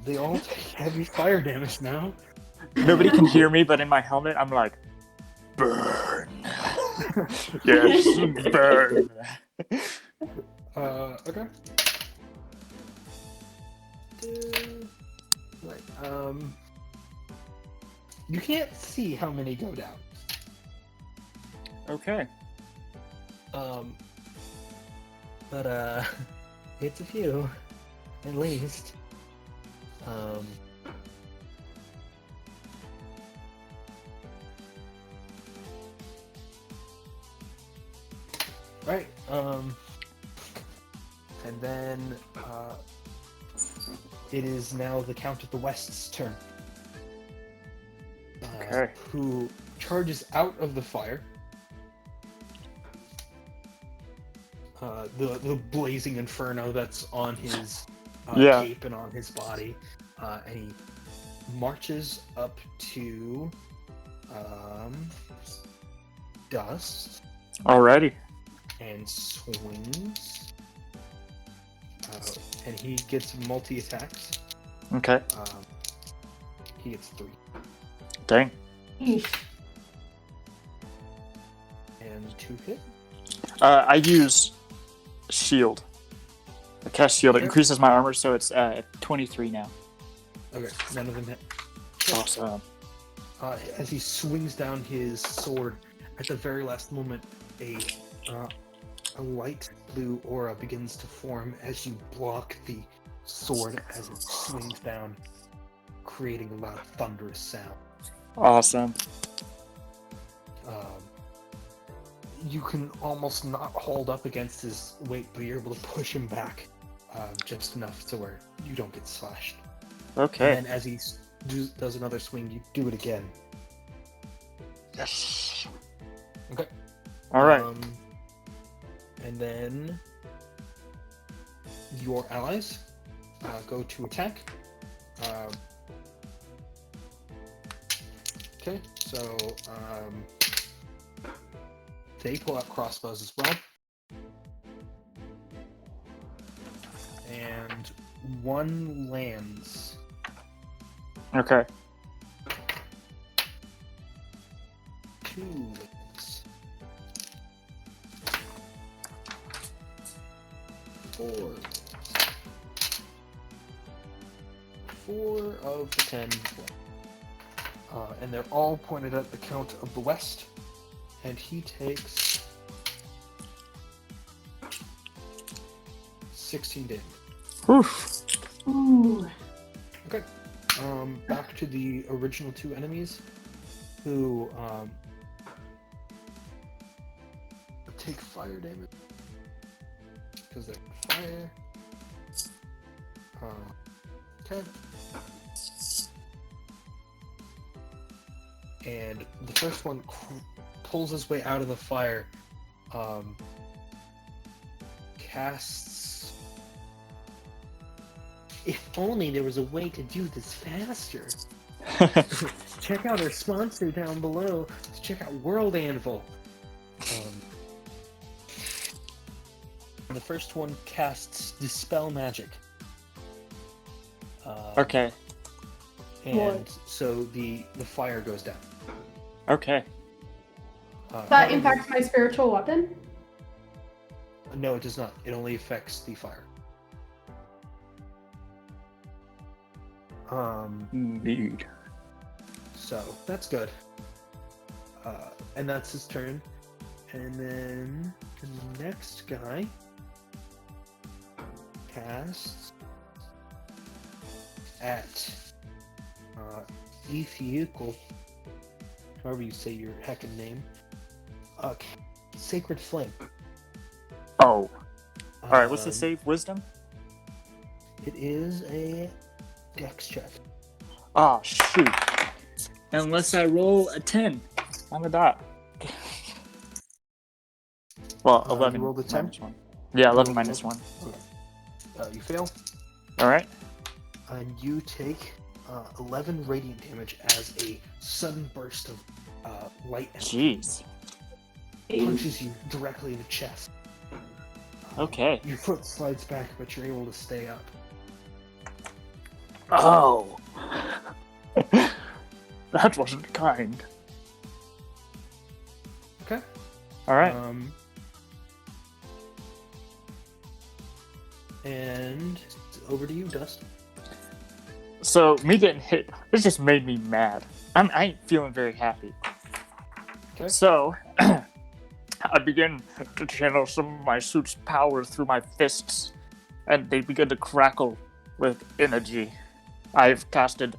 They all take heavy fire damage now. Nobody can hear me, but in my helmet, I'm like, burn. Yes, burn. Okay. Right. You can't see how many go down. Okay. But it's a few, at least. Right. And then it is now the Count of the West's turn. Okay. Who charges out of the fire. The blazing inferno that's on his cape and on his body, and he marches up to Dust Alrighty. and swings, and he gets multi-attacks. Okay. He gets 3 Dang. and 2 hit. I use shield. I cast shield. It Okay. increases my armor, so it's 23 now. Okay, none of them hit. Awesome. As he swings down his sword, at the very last moment, a light blue aura begins to form as you block the sword as it swings down, creating a loud thunderous sound. Awesome. You can almost not hold up against his weight, but you're able to push him back just enough to where you don't get slashed. Okay. And then as he does another swing, you do it again. Yes. Okay. All right. And then your allies go to attack. Okay, so they pull out crossbows as well. And one lands. Okay. Two lands. 4 lands. 4 of the 10 lands. And they're all pointed at the Count of the West. And he takes 16 damage. Oof. Ooh. Okay. Back to the original 2 enemies, who take fire damage because they're fire. Okay. And the first one pulls his way out of the fire. Casts. If only there was a way to do this faster. Check out our sponsor down below. Check out World Anvil. The first one casts Dispel Magic. Okay. And What? so the fire goes down. Okay. That impacts my spiritual weapon? No, it does not. It only affects the fire. Indeed. So that's good. And that's his turn. And then the next guy casts at Ethiokel, however you say your heckin' name. Sacred Flame. Oh. All right. What's the save? Wisdom. It is a Dex check. Oh shoot! Unless I roll a 10 on the dot. Well, 11. You rolled a 10? minus 1. Yeah, 11 Oh, minus 1. You fail, All right. and you take 11 radiant damage as a sudden burst of light and Jeez. punches you directly in the chest. Okay. Your foot slides back, but you're able to stay up. Oh. That wasn't kind. Okay. All right. And over to you, Dust. So me getting hit, this just made me mad. I ain't feeling very happy. Okay. So I begin to channel some of my suit's power through my fists, and they begin to crackle with energy. I've casted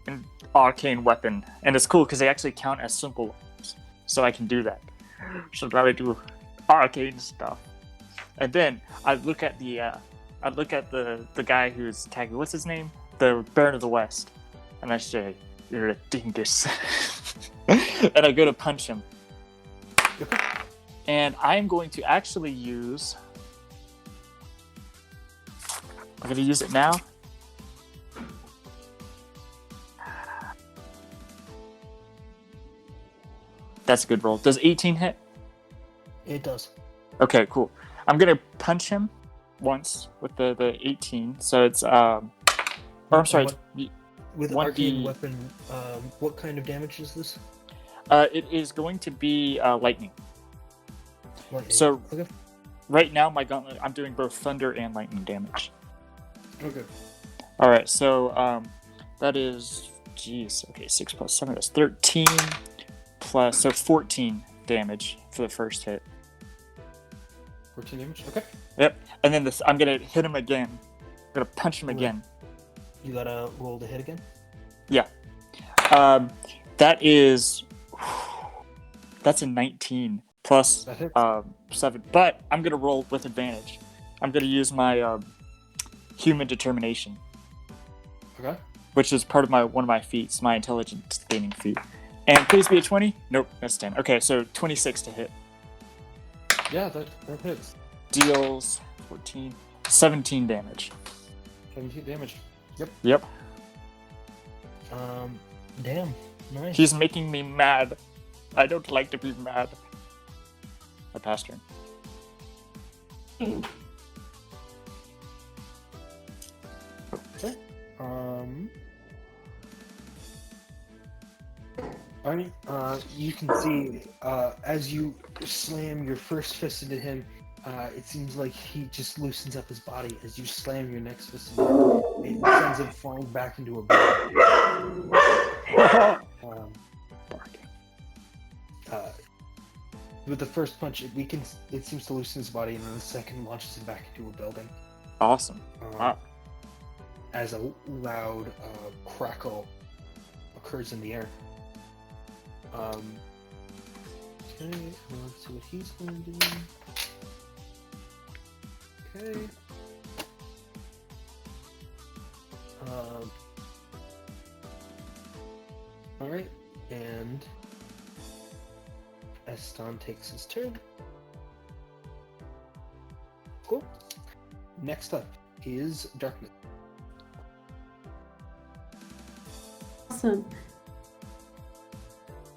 an arcane weapon, and it's cool because they actually count as simple weapons, so I can do that. So now I do arcane stuff, and then I look at the guy who's attacking. What's his name? The Baron of the West, and I say, "You're a dingus," and I go to punch him. And I'm going to actually use. I'm going to use it now. That's a good roll. Does 18 hit? It does. Okay, cool. I'm going to punch him once with the 18. So it's or I'm sorry. With 1d arcane weapon, what kind of damage is this? It is going to be lightning. Lightning. So Okay. right now, my gauntlet, I'm doing both thunder and lightning damage. Okay. All right, so that is, geez, okay, 6 plus 7 is 13 plus, so 14 damage for the first hit. 14 damage. Okay. Yep, and then I'm gonna hit him again. I'm gonna punch him Right. again. You gotta roll the hit again. Yeah. That's a 19 plus That hits. 7, but I'm gonna roll with advantage. I'm gonna use my human determination, Okay. which is part of one of my feats, my intelligence gaining feat. And please be a 20? Nope, that's 10. Okay, so 26 to hit. Yeah, that hits. Deals 14, 17 damage. 17 damage. Yep. Yep. Damn. Nice. He's making me mad. I don't like to be mad. I passed turn. Okay. Arnie, you can see as you slam your first fist into him, it seems like he just loosens up his body. As you slam your next fist into him, it sends him flying back into a ball. With the first punch, it seems to loosen his body, and then the second launches him back into a building. Awesome. Wow. As a loud crackle occurs in the air. Okay, let's see what he's going to do. Okay. Alright, and Eston takes his turn. Cool. Next up is Darkness. Awesome.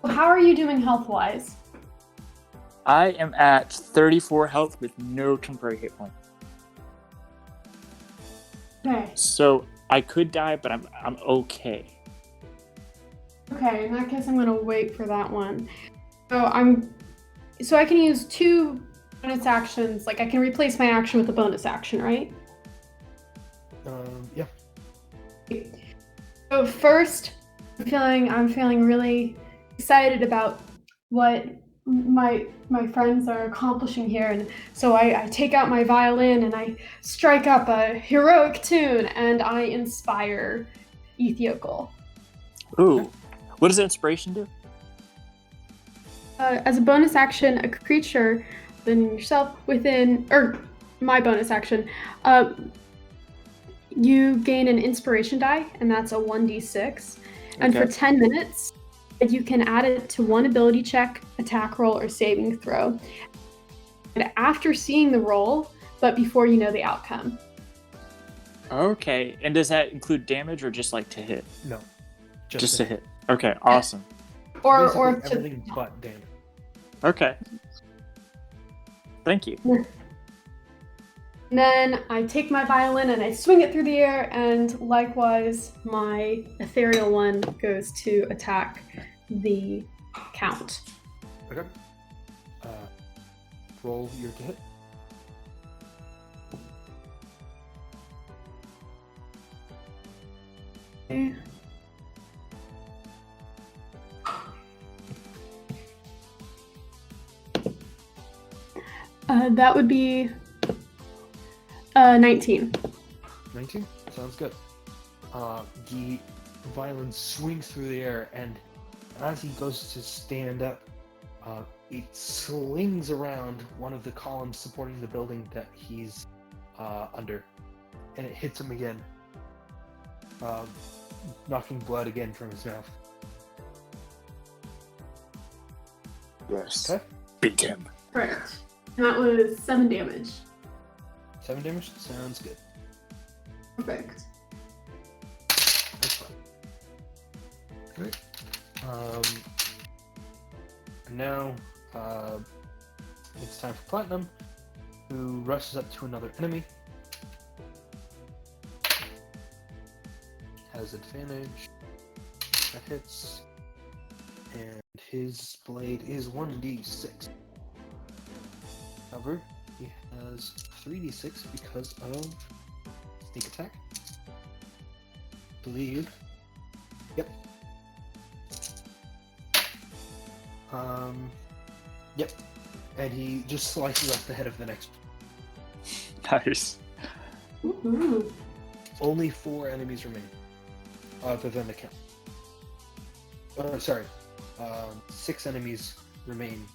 How are you doing health-wise? I am at 34 health with no temporary hit point. Okay. So I could die, but I'm okay. Okay, in that case, I'm gonna wait for that one. So I can use 2 bonus actions. Like I can replace my action with a bonus action, right? Yeah. So first, I'm feeling really excited about what my friends are accomplishing here, and so I take out my violin and I strike up a heroic tune and I inspire Ethiokel. Ooh. What does the inspiration do? As a bonus action, a creature within yourself my bonus action, you gain an inspiration die, and that's a 1d6. And for 10 minutes, you can add it to one ability check, attack roll, or saving throw. And after seeing the roll, but before you know the outcome. Okay. And does that include damage or just like to hit? No. Just to hit. Okay, awesome. Or Basically everything but damage. Okay. Thank you. And then I take my violin and I swing it through the air, and likewise, my ethereal one goes to attack the count. Okay. Roll your to hit. Okay. That would be 19. 19? Sounds good. The violin swings through the air, and as he goes to stand up, it slings around one of the columns supporting the building that he's under, and it hits him again, knocking blood again from his mouth. Yes. Okay. Beat him. Correct. That was 7 damage. 7 damage? Sounds good. Perfect. That's fine. Great. And now, it's time for Platinum, who rushes up to another enemy. Has advantage. That hits. And his blade is 1d6. However, he has 3d6 because of sneak attack. Believe. Yep. Yep. And he just slices off the head of the next. Nice. Woohoo. Only 4 enemies remain, other than the count. Sorry. 6 enemies remain,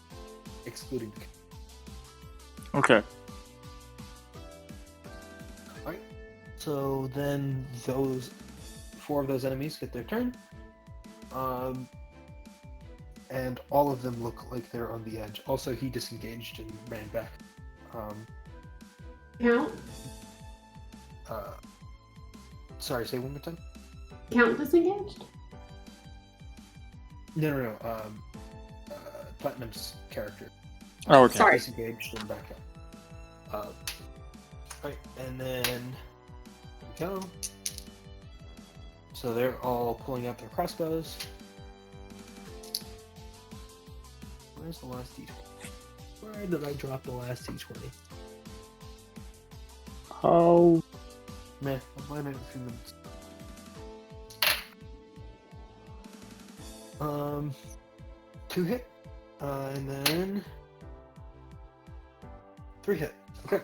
excluding the count. Okay. Alright. So then those 4 of those enemies get their turn. and all of them look like they're on the edge. Also, he disengaged and ran back. Count? Sorry, say one more time? Count disengaged? No. Platinum's character. Oh, okay. Sorry. Disengaged and back up. Right, and then we go. So they're all pulling out their crossbows. Where's the last D20? Where did I drop the last D20? Oh. Man, I'm planning a few minutes. 2 hit, and then 3 hit. Okay.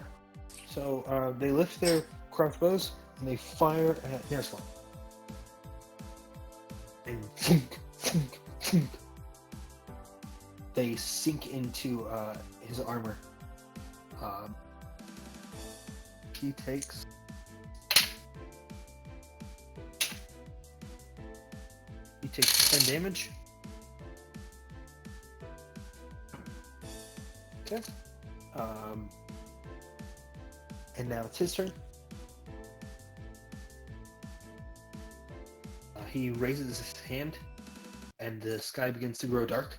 So they lift their crossbows and they fire at Nerswan. And thunk, thunk, thunk. They sink into his armor. He takes 10 damage. Okay. And now it's his turn. He raises his hand, and the sky begins to grow dark.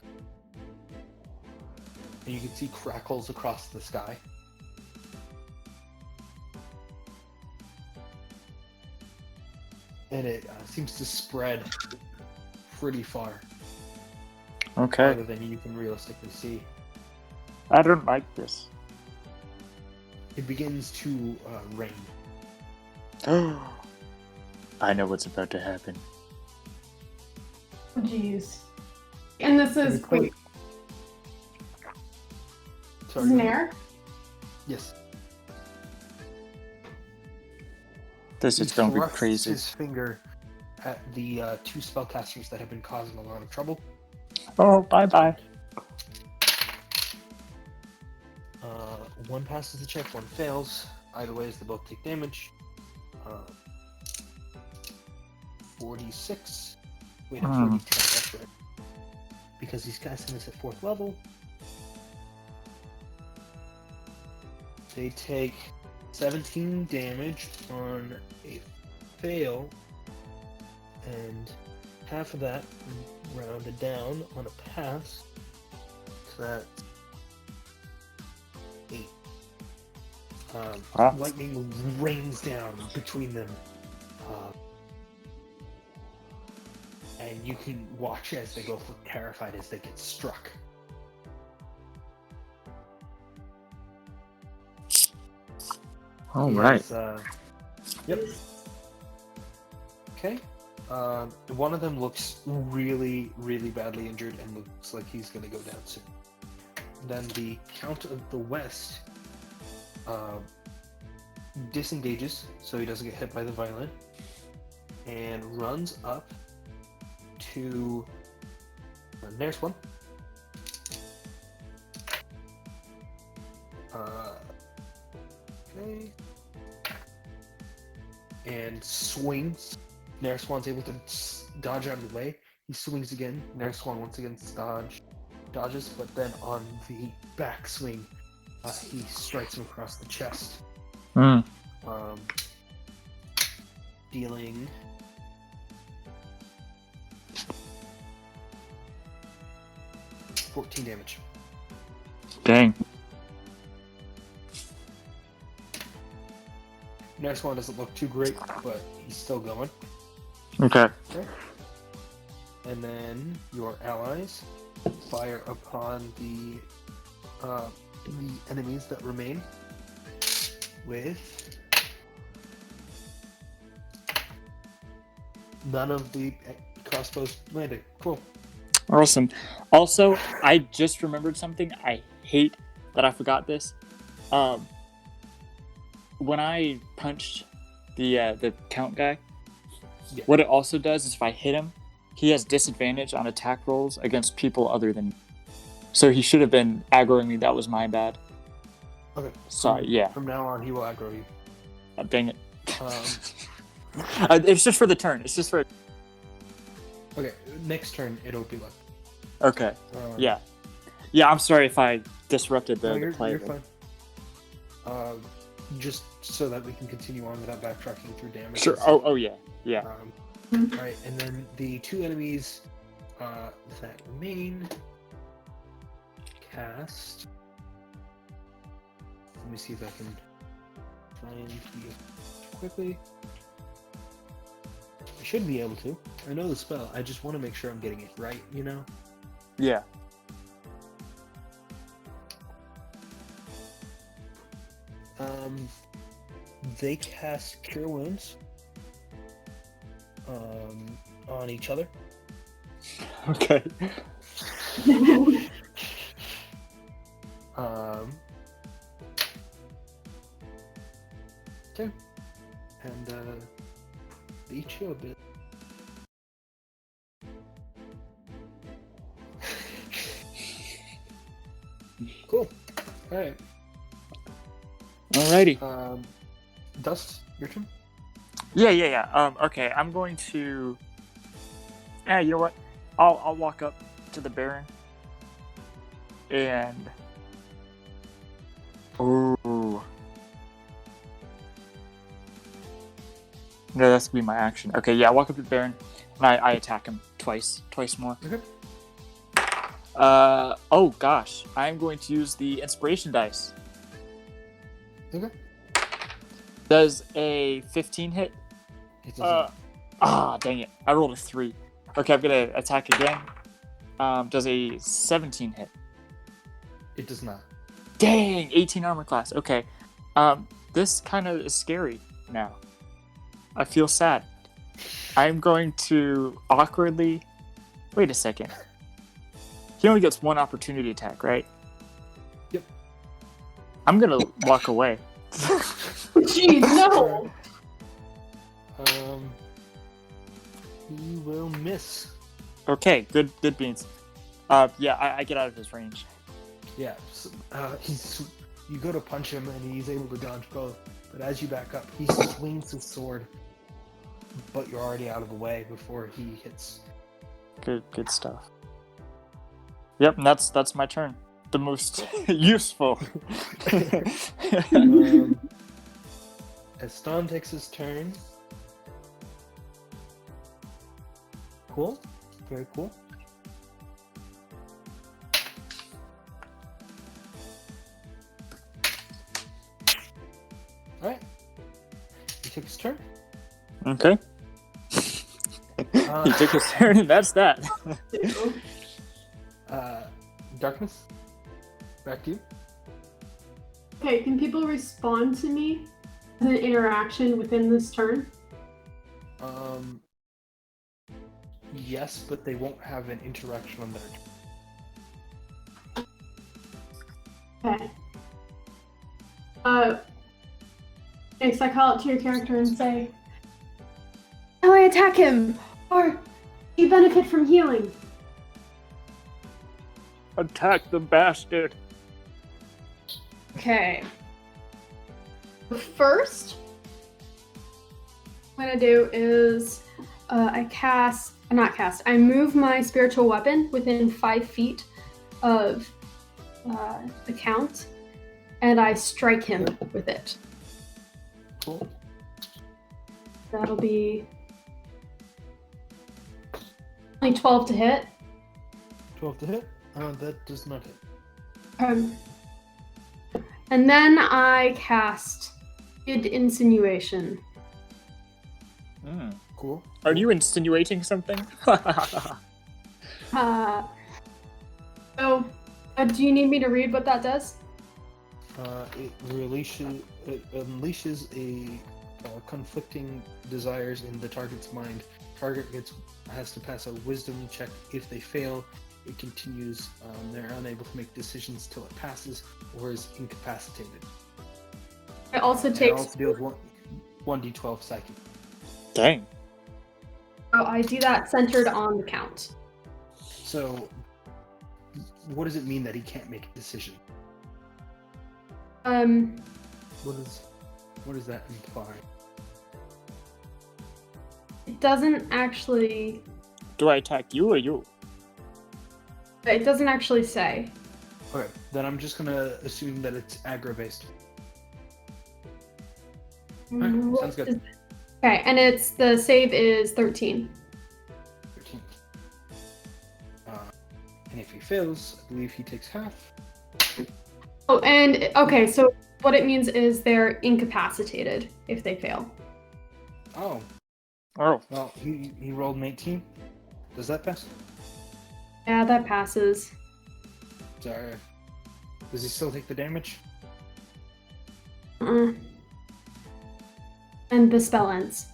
And you can see crackles across the sky. And it seems to spread pretty far. Okay. Farther than you can realistically see. I don't like this. It begins to rain. I know what's about to happen. Jeez. And this is Pretty wait, Sorry. this is Nair? Yes. This is He going to be thrusts crazy. his finger at the 2 spellcasters that have been causing a lot of trouble. Oh, bye-bye. 1 passes the check, 1 fails. Either way, they both take damage. 46. Wait, 42, that's right. Because he's casting this at 4th level. They take 17 damage on a fail, and half of that rounded down on a pass. So that's 8. Wow. Lightning rains down between them. And you can watch as they both look terrified as they get struck. All He right. has, yep. Okay. One of them looks really, really badly injured and looks like he's going to go down soon. Then the Count of the West disengages, so he doesn't get hit by the violin, and runs up to there's one. Okay. And swings. Narswan's able to dodge out of the way. He swings again. Narswan once again dodges, but then on the back swing, he strikes him across the chest. Dealing 14 damage. Dang. Narswan doesn't look too great, but he's still going. Okay. And then your allies fire upon the enemies that remain with none of the crossbows landing. Cool. Awesome. Also, I just remembered something. I hate that I forgot this. When I punched the count guy, Yeah. what it also does is if I hit him, he has disadvantage on attack rolls against people other than me. So he should have been aggroing me. That was my bad. Okay. Sorry, yeah. From now on, he will aggro you. Dang it. Um, It's just for the turn. It's just for... okay, next turn, it'll be like... Okay. Um, Yeah. Yeah, I'm sorry if I disrupted No, the you're play. fine. Just so that we can continue on without backtracking through damage. Sure. Oh, yeah. Yeah. Right, and then the two enemies that remain cast. Let me see if I can find the quickly. I should be able to. I know the spell. I just want to make sure I'm getting it right, you know? Yeah. They cast Cure Wounds on each other. Okay. Okay. And they each heal a bit. Cool. Alright. Alrighty. Dust, your turn? Yeah. Okay, I'm going to... you know what? I'll walk up to the Baron. And... Ooh. No, that's gonna be my action. Okay, yeah, I walk up to the Baron, and I attack him twice more. Okay. Oh gosh, I'm going to use the inspiration dice. Okay. Does a 15 hit? It doesn't. Dang it. I rolled a 3. Okay, I'm gonna attack again. Does a 17 hit? It does not. Dang, 18 armor class. Okay. This kind of is scary now. I feel sad. I'm going to awkwardly... Wait a second. He only gets one opportunity attack, right? Yep. I'm gonna walk away. Jeez, no! He will miss. Okay, good beans. Yeah, I get out of his range. Yeah, so, you go to punch him and he's able to dodge both, but as you back up, he swings his sword, but you're already out of the way before he hits. Good stuff. Yep, and that's my turn. The most useful. As Ston takes his turn. Cool. Very cool. Alright. He took his turn. Okay. He took his turn, and that's that. Darkness. Back to you. Okay, can people respond to me as an interaction within this turn? Yes, but they won't have an interaction on their turn. Okay. Next, I call out to your character and say, "Shall I attack him, or do you benefit from healing?" Attack the bastard. Okay. First, what I'm gonna do is I move my spiritual weapon within 5 feet of the count, and I strike him with it. Cool. That'll be only 12 to hit. 12 to hit? That does not hit. And then I cast Good Insinuation. Cool. Are you insinuating something? Do you need me to read what that does? It unleashes a conflicting desires in the target's mind. Target has to pass a wisdom check. If they fail, it continues. They're unable to make decisions till it passes or is incapacitated. It also It takes. also deals 1d12 psychic. Dang. Oh, I do that centered on the count. So, what does it mean that he can't make a decision? What does that imply? It doesn't actually. Do I attack you or you? It doesn't actually say. Okay, then I'm just gonna assume that it's aggro-based. Alright, sounds good. Okay, and the save is 13. 13. And if he fails, I believe he takes half. Oh, and okay, so what it means is they're incapacitated if they fail. Oh, Oh, well, he rolled an 18. Does that pass? Yeah, that passes. Sorry. Does he still take the damage? Uh-uh. And the spell ends.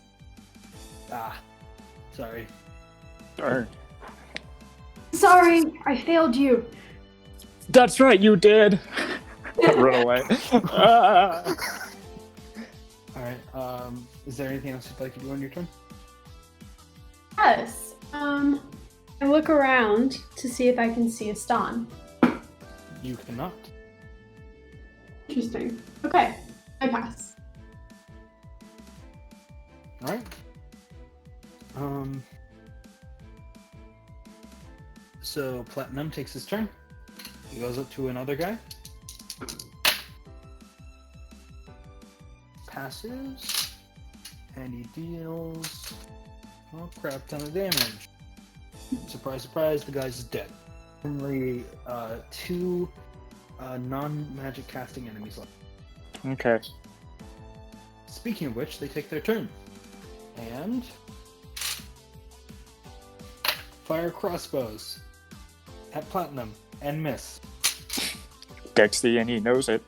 Ah, sorry. darn. Sorry, I failed you. That's right, you did. Run away. Ah. Alright, is there anything else you'd like to do on your turn? Yes. I look around to see if I can see a Ston. You cannot. Interesting. Okay, I pass. Alright. So Platinum takes his turn. He goes up to another guy. Passes. And he deals a crap ton of damage. Surprise, surprise, the guy's dead. Only 2 non-magic casting enemies left. Okay. Speaking of which, they take their turn. And fire crossbows at Platinum and miss. Dexy, and he knows it.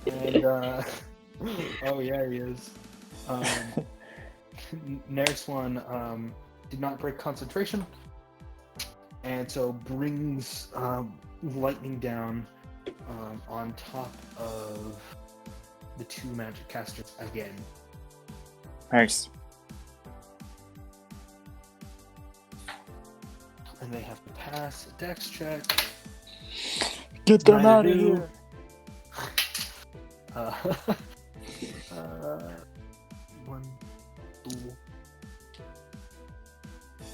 And oh yeah, he is. Next one did not break concentration, and so brings lightning down on top of the 2 magic casters again. Nice. And they have to pass a dex check. Get them Neither out of do. here. Uh, 1, 2,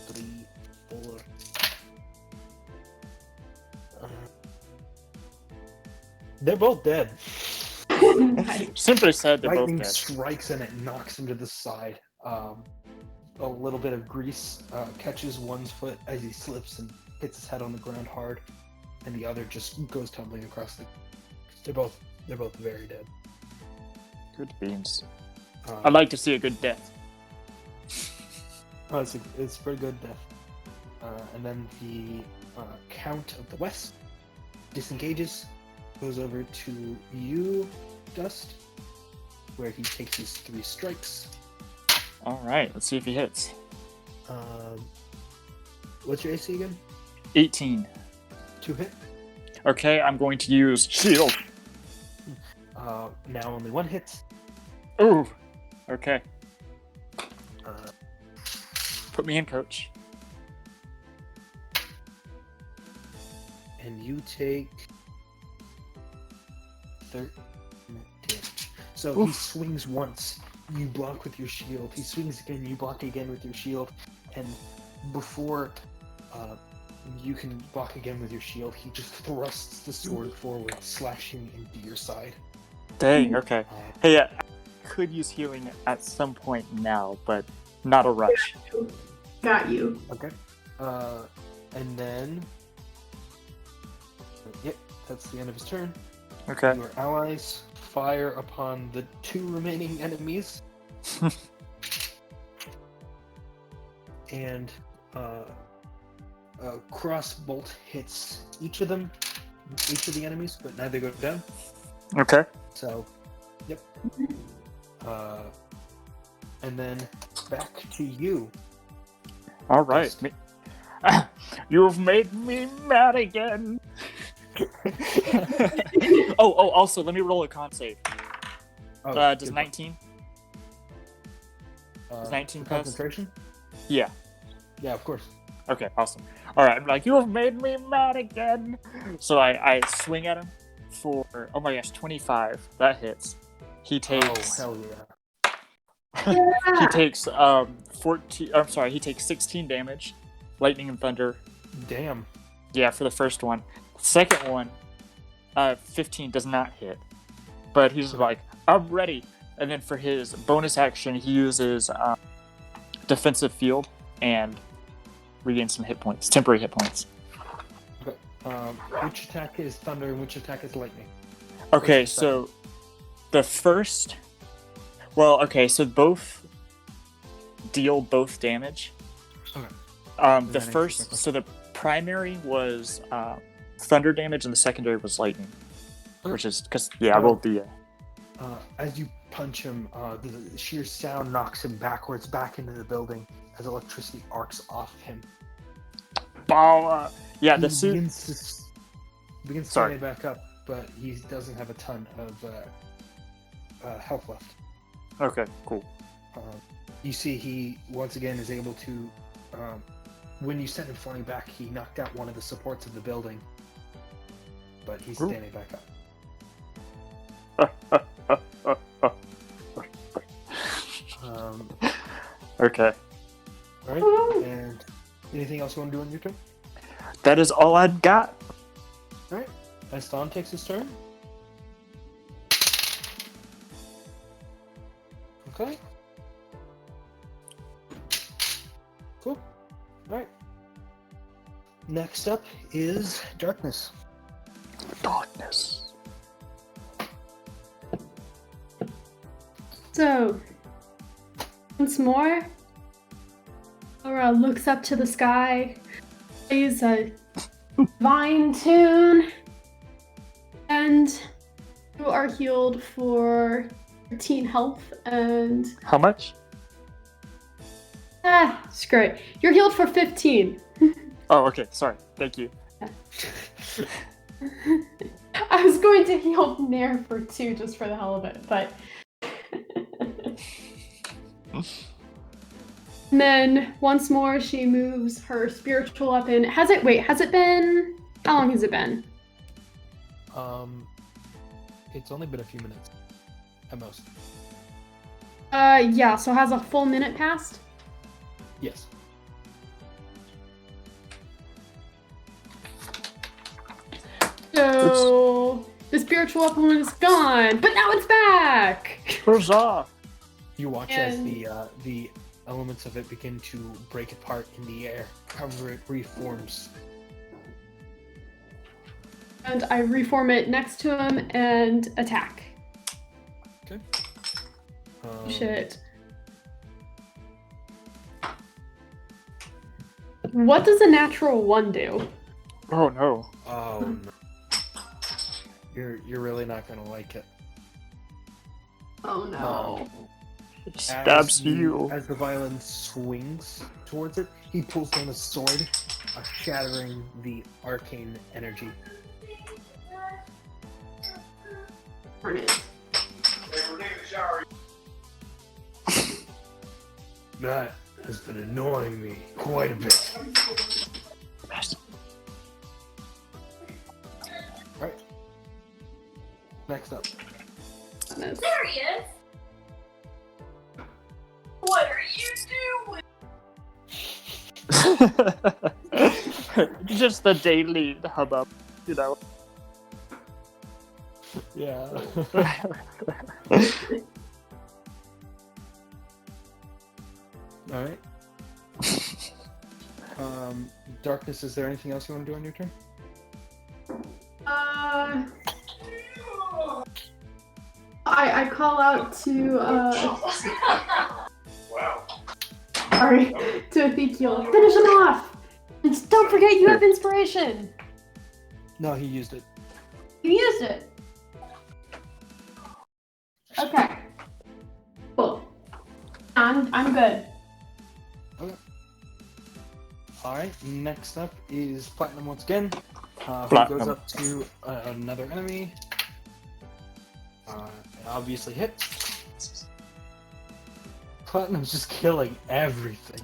3, 4. They're both dead. Simply said, they're both Lightning dead. strikes and it knocks him to the side. A little bit of grease catches one's foot as he slips and hits his head on the ground hard, and the other just goes tumbling across the. They're both very dead. Good beans. Um, I'd like to see a good death. Oh, it's a pretty good death. And then the Count of the West disengages, goes over to you, Dust, where he takes his 3 strikes. All right, let's see if he hits. What's your AC again? 18. 2 hit. Okay, I'm going to use shield. Now only 1 hit. Ooh. Okay, Uh, put me in, coach. and you take 13 damage. So he Oof. swings once, you block with your shield. He swings again, you block again with your shield. And before you can block again with your shield, he just thrusts the sword forward, slashing into your side. Dang. Okay. Hey, I could use healing at some point now, but not a rush. Got you. Okay. And then... Yep, that's the end of his turn. Okay. Your allies fire upon the 2 remaining enemies. And a crossbolt hits each of them, each of the enemies, but neither go down. Okay. So, yep. And then back to you. All right. You've made me mad again. Also, let me roll a con save. Does good. 19? Does 19 for pass? concentration? Yeah. Yeah, of course. Okay, awesome. All right, I'm like, you've made me mad again. So I swing at him for, oh my gosh, 25. That hits. He takes. Oh, hell yeah. He takes 14. I'm sorry. He takes 16 damage, lightning and thunder, Damn. Yeah, for the first one. Second one, 15 does not hit. But he's like, I'm ready. And then for his bonus action, he uses defensive field and regains some hit points, temporary hit points. Okay. Which attack is thunder and which attack is lightning? Okay, so the first... Well, okay, so both deal both damage. Okay. The first... So the primary was thunder damage and the secondary was lightning. Okay. Which is... Because, yeah, I rolled the... As you punch him, the sheer sound knocks him backwards back into the building as electricity arcs off him. Yeah, the He suit... begins Sorry. standing back up, but he doesn't have a ton of health left. Okay, cool. You see he, once again, is able to... when you sent him flying back, he knocked out one of the supports of the building. But he's Ooh. standing back up. Okay. Alright, and anything else you want to do on your turn? That is all I've got. Alright, Eston takes his turn. Okay. Cool. Alright. Next up is Darkness. Darkness. So, once more, Elra looks up to the sky, plays a divine tune, and you are healed for 13 health and... How much? Screw it. You're healed for 15. Oh, okay. Sorry. Thank you. I was going to heal Nair for 2 just for the hell of it, but... And then once more she moves her spiritual weapon. Has it been... How long has it been? It's only been a few minutes. At most. Yeah, so has a full minute passed? Yes. So the spiritual weapon is gone, but now it's back! Huzzah! You watch And- as the elements of it begin to break apart in the air. However, it reforms. And I reform it next to him and attack. Okay. Shit. What does a natural 1 do? Oh no. Oh no. You're really not gonna like it. Oh no. It stabs As you. As the violin swings towards it, he pulls down a sword, shattering the arcane energy. Darn it. That has been annoying me quite a bit. Alright. Next up. Goodness. There he is. What are you doing? Just the daily hubbub, you know. Yeah. Alright. Darkness, is there anything else you want to do on your turn? I call out to sorry, to Ethiokel. Finish him off! And don't forget you have inspiration! No, he used it. You used it! Okay. Cool. I'm good. Alright, next up is Platinum once again. Who Platinum. goes up to another enemy. Obviously hits. Platinum's just killing everything.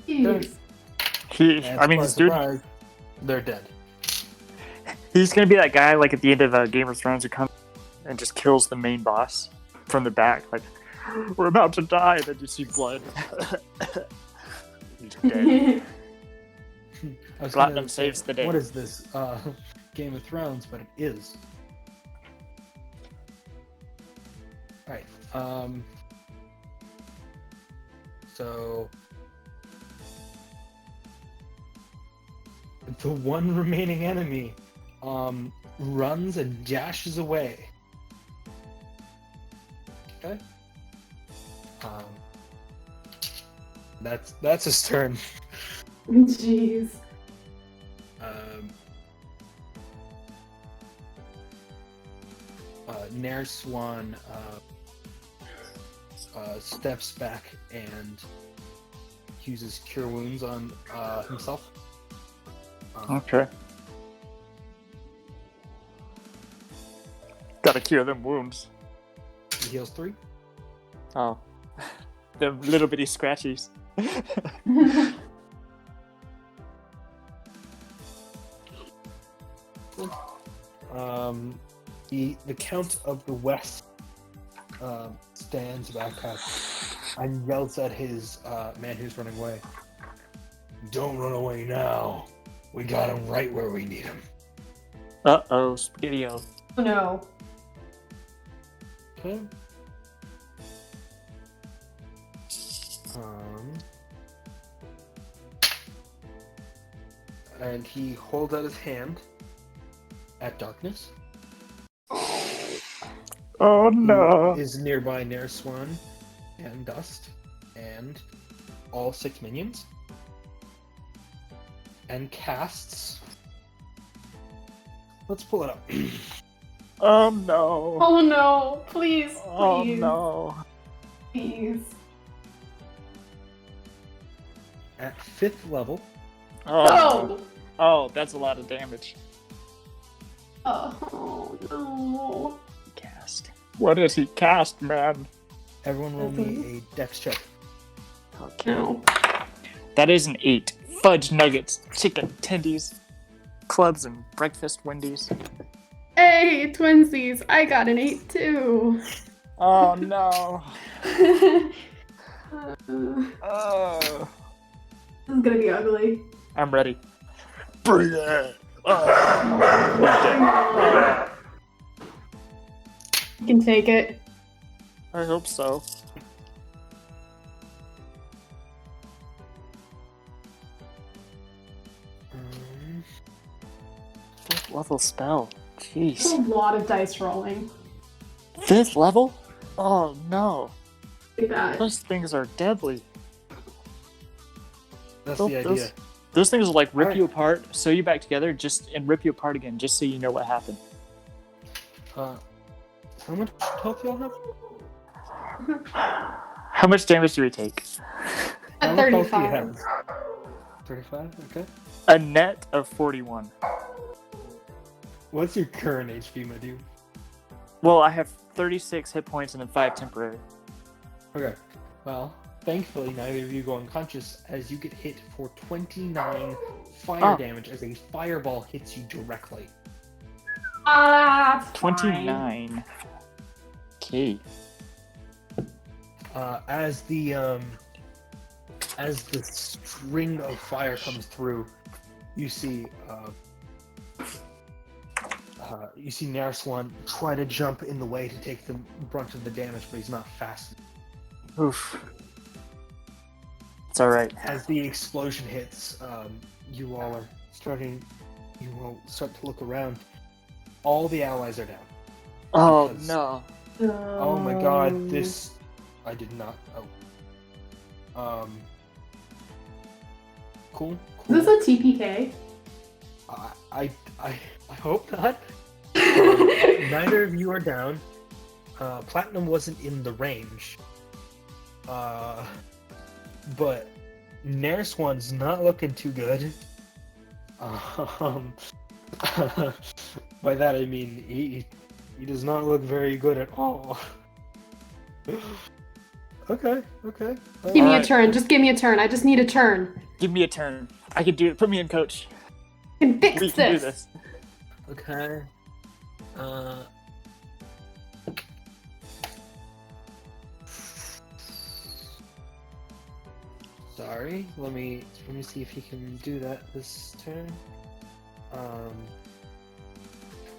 Jeez. And I mean, this dude, surprise, they're dead. he's gonna be that guy like at the end of Game of Thrones who comes and just kills the main boss from the back, like, we're about to die, and then you see blood. He's dead. I was Platinum gonna say, saves the day. What is this? Game of Thrones, but it is. Alright, so the one remaining enemy runs and dashes away. Okay. That's his turn. Jeez. Nair Swan steps back and uses Cure Wounds on himself. Okay. Gotta cure them wounds. He heals 3. Oh. Them little bitty scratchies. The Count of the West stands back up and yells at his man who's running away. Don't run away now. We got him right where we need him. Uh-oh, Spaghetti-O. Oh no. Okay. And he holds out his hand at Darkness. Oh no. Who is nearby Nair Swan and Dust and all 6 minions. And casts. Let's pull it up. Oh no. Oh no. Please. Oh Please. no. Please. At 5th level, Oh. Oh, that's a lot of damage. Oh no. Cast. What does he cast, man? everyone roll me a dex check. Okay. No. That is an 8. Fudge nuggets, chicken tendies, clubs, and breakfast Wendy's. Hey, twinsies. I got an 8 too. Oh no. This Oh. is gonna be ugly. I'm ready. Bring it. Oh. You can take it. I hope so. Fifth level spell. It's a Jeez. lot of dice rolling. 5th level? Oh no. Like that. Those things are deadly. That's Oh, the idea. Those things will like rip Alright. you apart, sew you back together, and rip you apart again, just so you know what happened. How much health y'all have? How much damage do we take? How At much health do you 35. have? 35? Okay. A net of 41. What's your current HP, my dude? Well, I have 36 hit points and then 5 temporary. Okay. Well, thankfully, neither of you go unconscious as you get hit for 29 fire Oh. damage as a fireball hits you directly. Ah, that's fine. 29. Okay. As the string of fire comes through, you see Nair Swan try to jump in the way to take the brunt of the damage, but he's not fast. Oof. It's alright. As the explosion hits, you will start to look around. All the allies are down. Oh Because- no. Oh my god, this... I did not... Oh. Cool. Is this a TPK? I hope not. Neither of you are down. Platinum wasn't in the range. But Nair Swan's not looking too good. By that I mean he does not look very good at all. Okay. Give me a Alright. turn. Just give me a turn. I just need a turn. Give me a turn. I can do it. Put me in, coach. I can fix We this. can do this. Okay. Sorry. sorry. Let me see if he can do that this turn.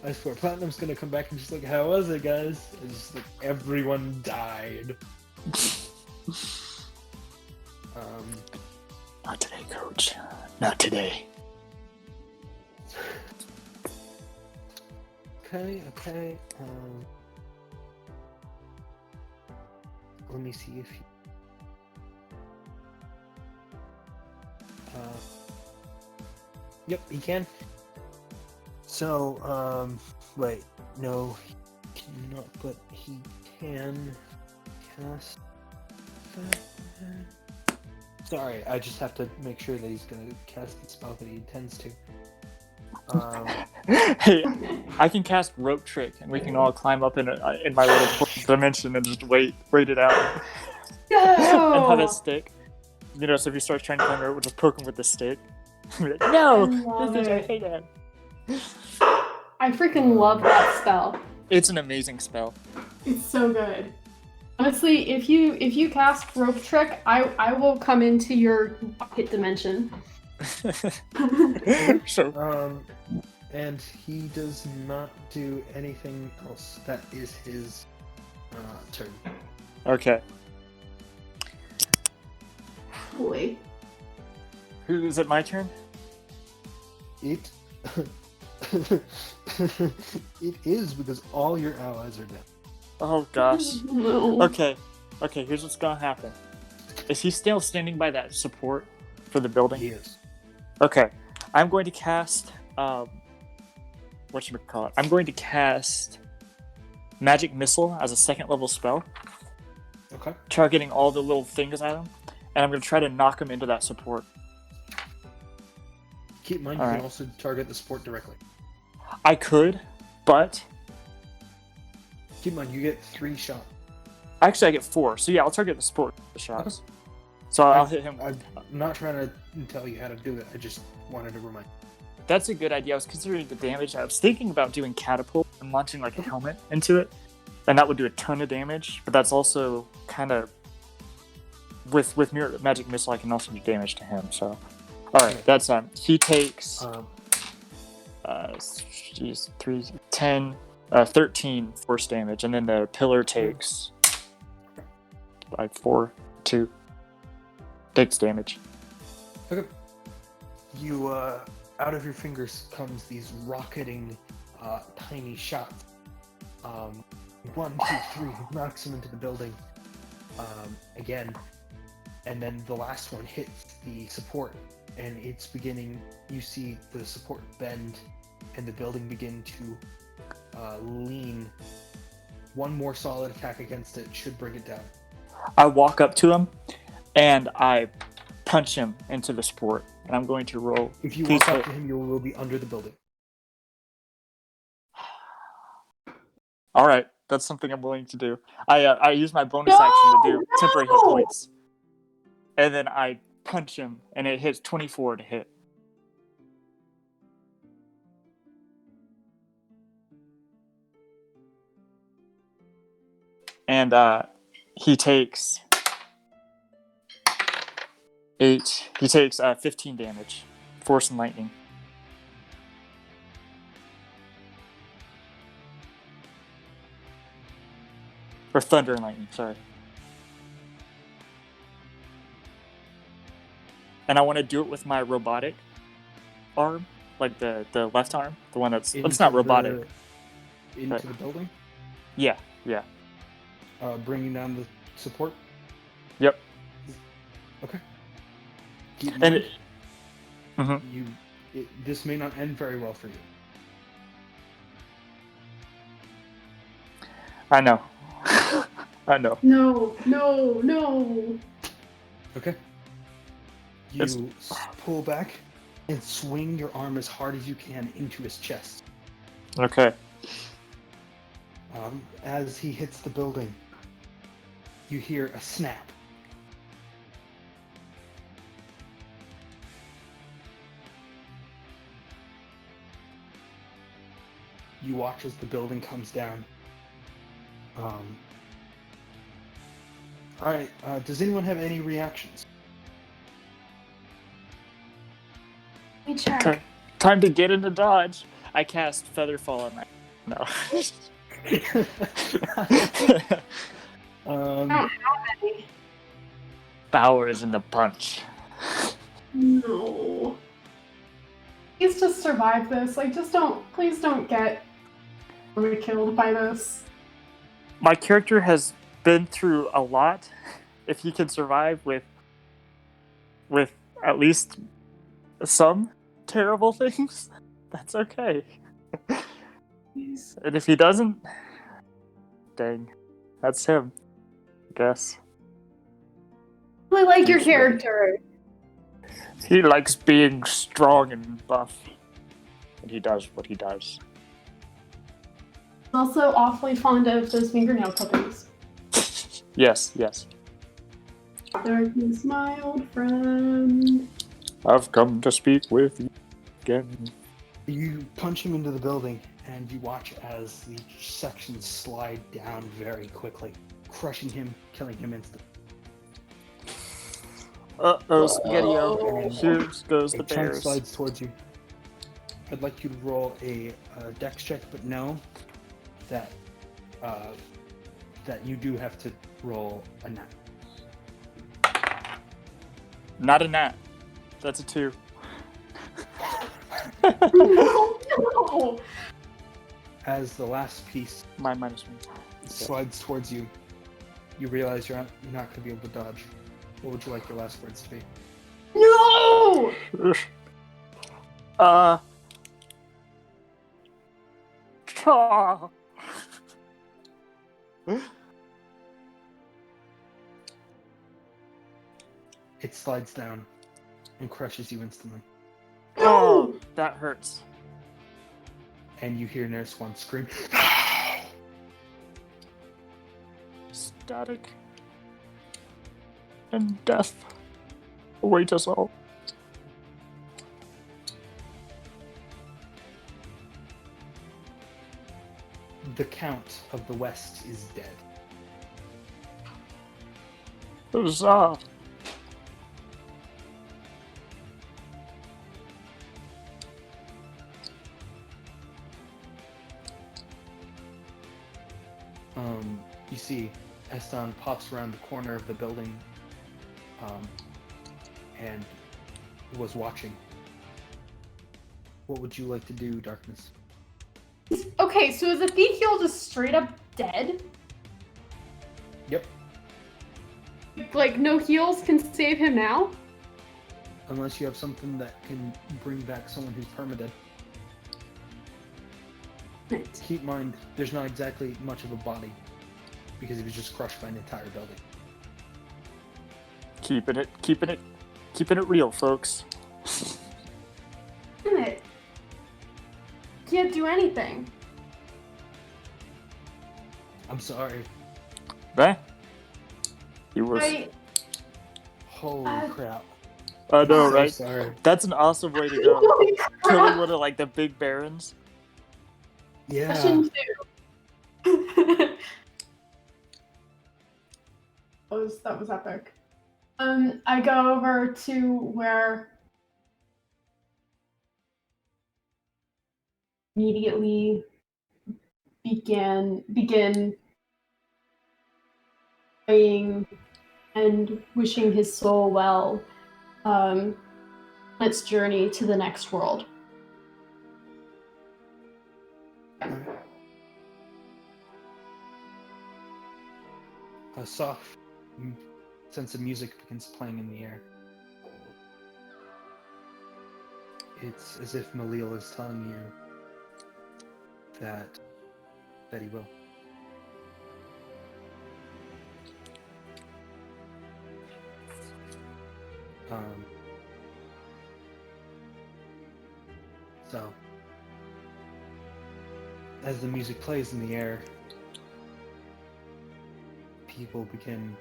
I swear, Platinum's gonna come back and just like, how was it, guys? And just like, everyone died. Not today, Coach. Not today. Okay. Let me see if he... Yep, he can. So, wait, no, he cannot, but he can cast that. Sorry, I just have to make sure that he's gonna cast the spell that he intends to. Hey, I can cast Rope Trick, and we can all climb up in my little dimension and just wait it out. No! And have it stick. You know, so if he starts trying to climb over, we'll just poke him with the stick. Be like, no! I love This is our it. heyday. I freaking love that spell. It's an amazing spell. It's so good. Honestly, if you cast Rope Trick, I will come into your pocket dimension. So, and he does not do anything else. That is his turn. okay. Boy. Is it my turn? It it is because all your allies are dead. Oh gosh. No. Okay, here's what's gonna happen. Is he still standing by that support for the building? He is. Okay, I'm going to cast, whatchamacallit? I'm going to cast Magic Missile as a 2nd level spell, Okay. targeting all the little things at him, and I'm going to try to knock him into that support. Keep in mind, you All can right. also target the support directly. I could, but Keep in mind, you get 3 shots. actually I get 4, so yeah, I'll target the support with the shots. So I'll hit him. I'm not trying to tell you how to do it. I just wanted to remind you. That's a good idea. I was considering the damage. I was thinking about doing catapult and launching like a helmet into it, and that would do a ton of damage. But that's also kind of with Mirror Magic Missile, I can also do damage to him. So, all right, that's he takes geez, 3, 10, 13 force damage, and then the pillar takes 4, 2 takes damage. Okay. You, out of your fingers comes these rocketing, tiny shots. 1, 2, 3 knocks him into the building. Again. And then the last one hits the support, and it's beginning, you see the support bend, and the building begin to, lean. One more solid attack against it should bring it down. I walk up to him, and I punch him into the support, and I'm going to roll. If you Please walk up hit. to him, you will be under the building. All right, that's something I'm willing to do. I use my bonus action to do temporary hit points, and then I punch him, and it hits 24 to hit. And he takes 8. He takes 15 damage, force and lightning. Or thunder and lightning, sorry. And I want to do it with my robotic arm, like the left arm, the one that's it's not robotic. Into the building? Yeah. Bringing down the support? Yep. Okay. Keep in And mind, this may not end very well for you. I know. I know. No. Okay. You pull back and swing your arm as hard as you can into his chest. Okay. As he hits the building, you hear a snap. You watch as the building comes down. Alright, does anyone have any reactions? Hey, check. Time to get into dodge. I cast Featherfall on my. No. I Um, don't have any. Power is in the punch. No. Please just survive this. Like, please don't get killed by this. My character has been through a lot. If he can survive with at least some terrible things, that's okay. Please. And if he doesn't, dang, that's him, I guess. I really like your character. He likes being strong and buff. And he does what he does. Also awfully fond of those fingernail clippings. Yes. Darkness, my old friend. I've come to speak with you again. you punch him into the building, and you watch as the sections slide down very quickly, crushing him, killing him instantly. Uh-oh, Spaghetti-O. Whoa. Here goes A the chunk bears. slides towards you. I'd like you to roll a dex check, but know that that you do have to roll a nat. Not a nat. That's a 2. No. As the last piece My -1. slides towards you, you realize you're not going to be able to dodge. What would you like your last words to be? No! Chaw. It slides down and crushes you instantly. Oh, that hurts. And you hear Nurse One scream. Static. And death await us all. The Count of the West is dead. Huzzah! You see Eston pops around the corner of the building and was watching. What would you like to do, Darkness? Okay, so is Ethiokel just straight up dead? Yep. Like, no heals can save him now? Unless you have something that can bring back someone who's permadead. Keep in mind, there's not exactly much of a body, because he was just crushed by an entire building. Keeping it real, folks. Damn it. Can't do anything. I'm sorry. Eh? He was. Holy crap. I know, I'm right? so sorry. That's an awesome way to go. Holy Killing one of like the big barons. Yeah. Question 2. That was epic. I go over to where immediately begin praying and wishing his soul well on its journey to the next world. A soft sense of music begins playing in the air. It's as if Malil is telling you that he will. So, as the music plays in the air, people begin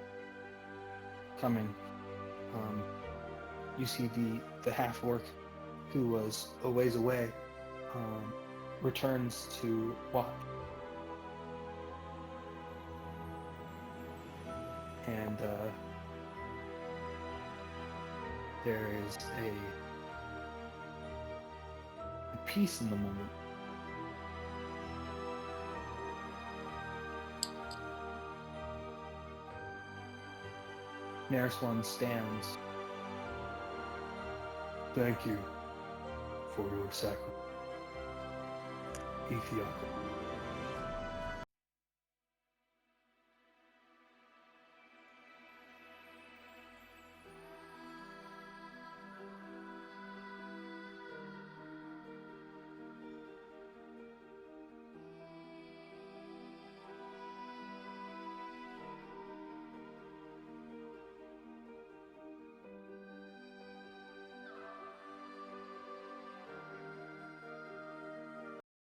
coming. You see the half-orc who was a ways away returns to watch. And there is peace in the moment. Narswan stands. Thank you for your sacrifice, Ethiokel.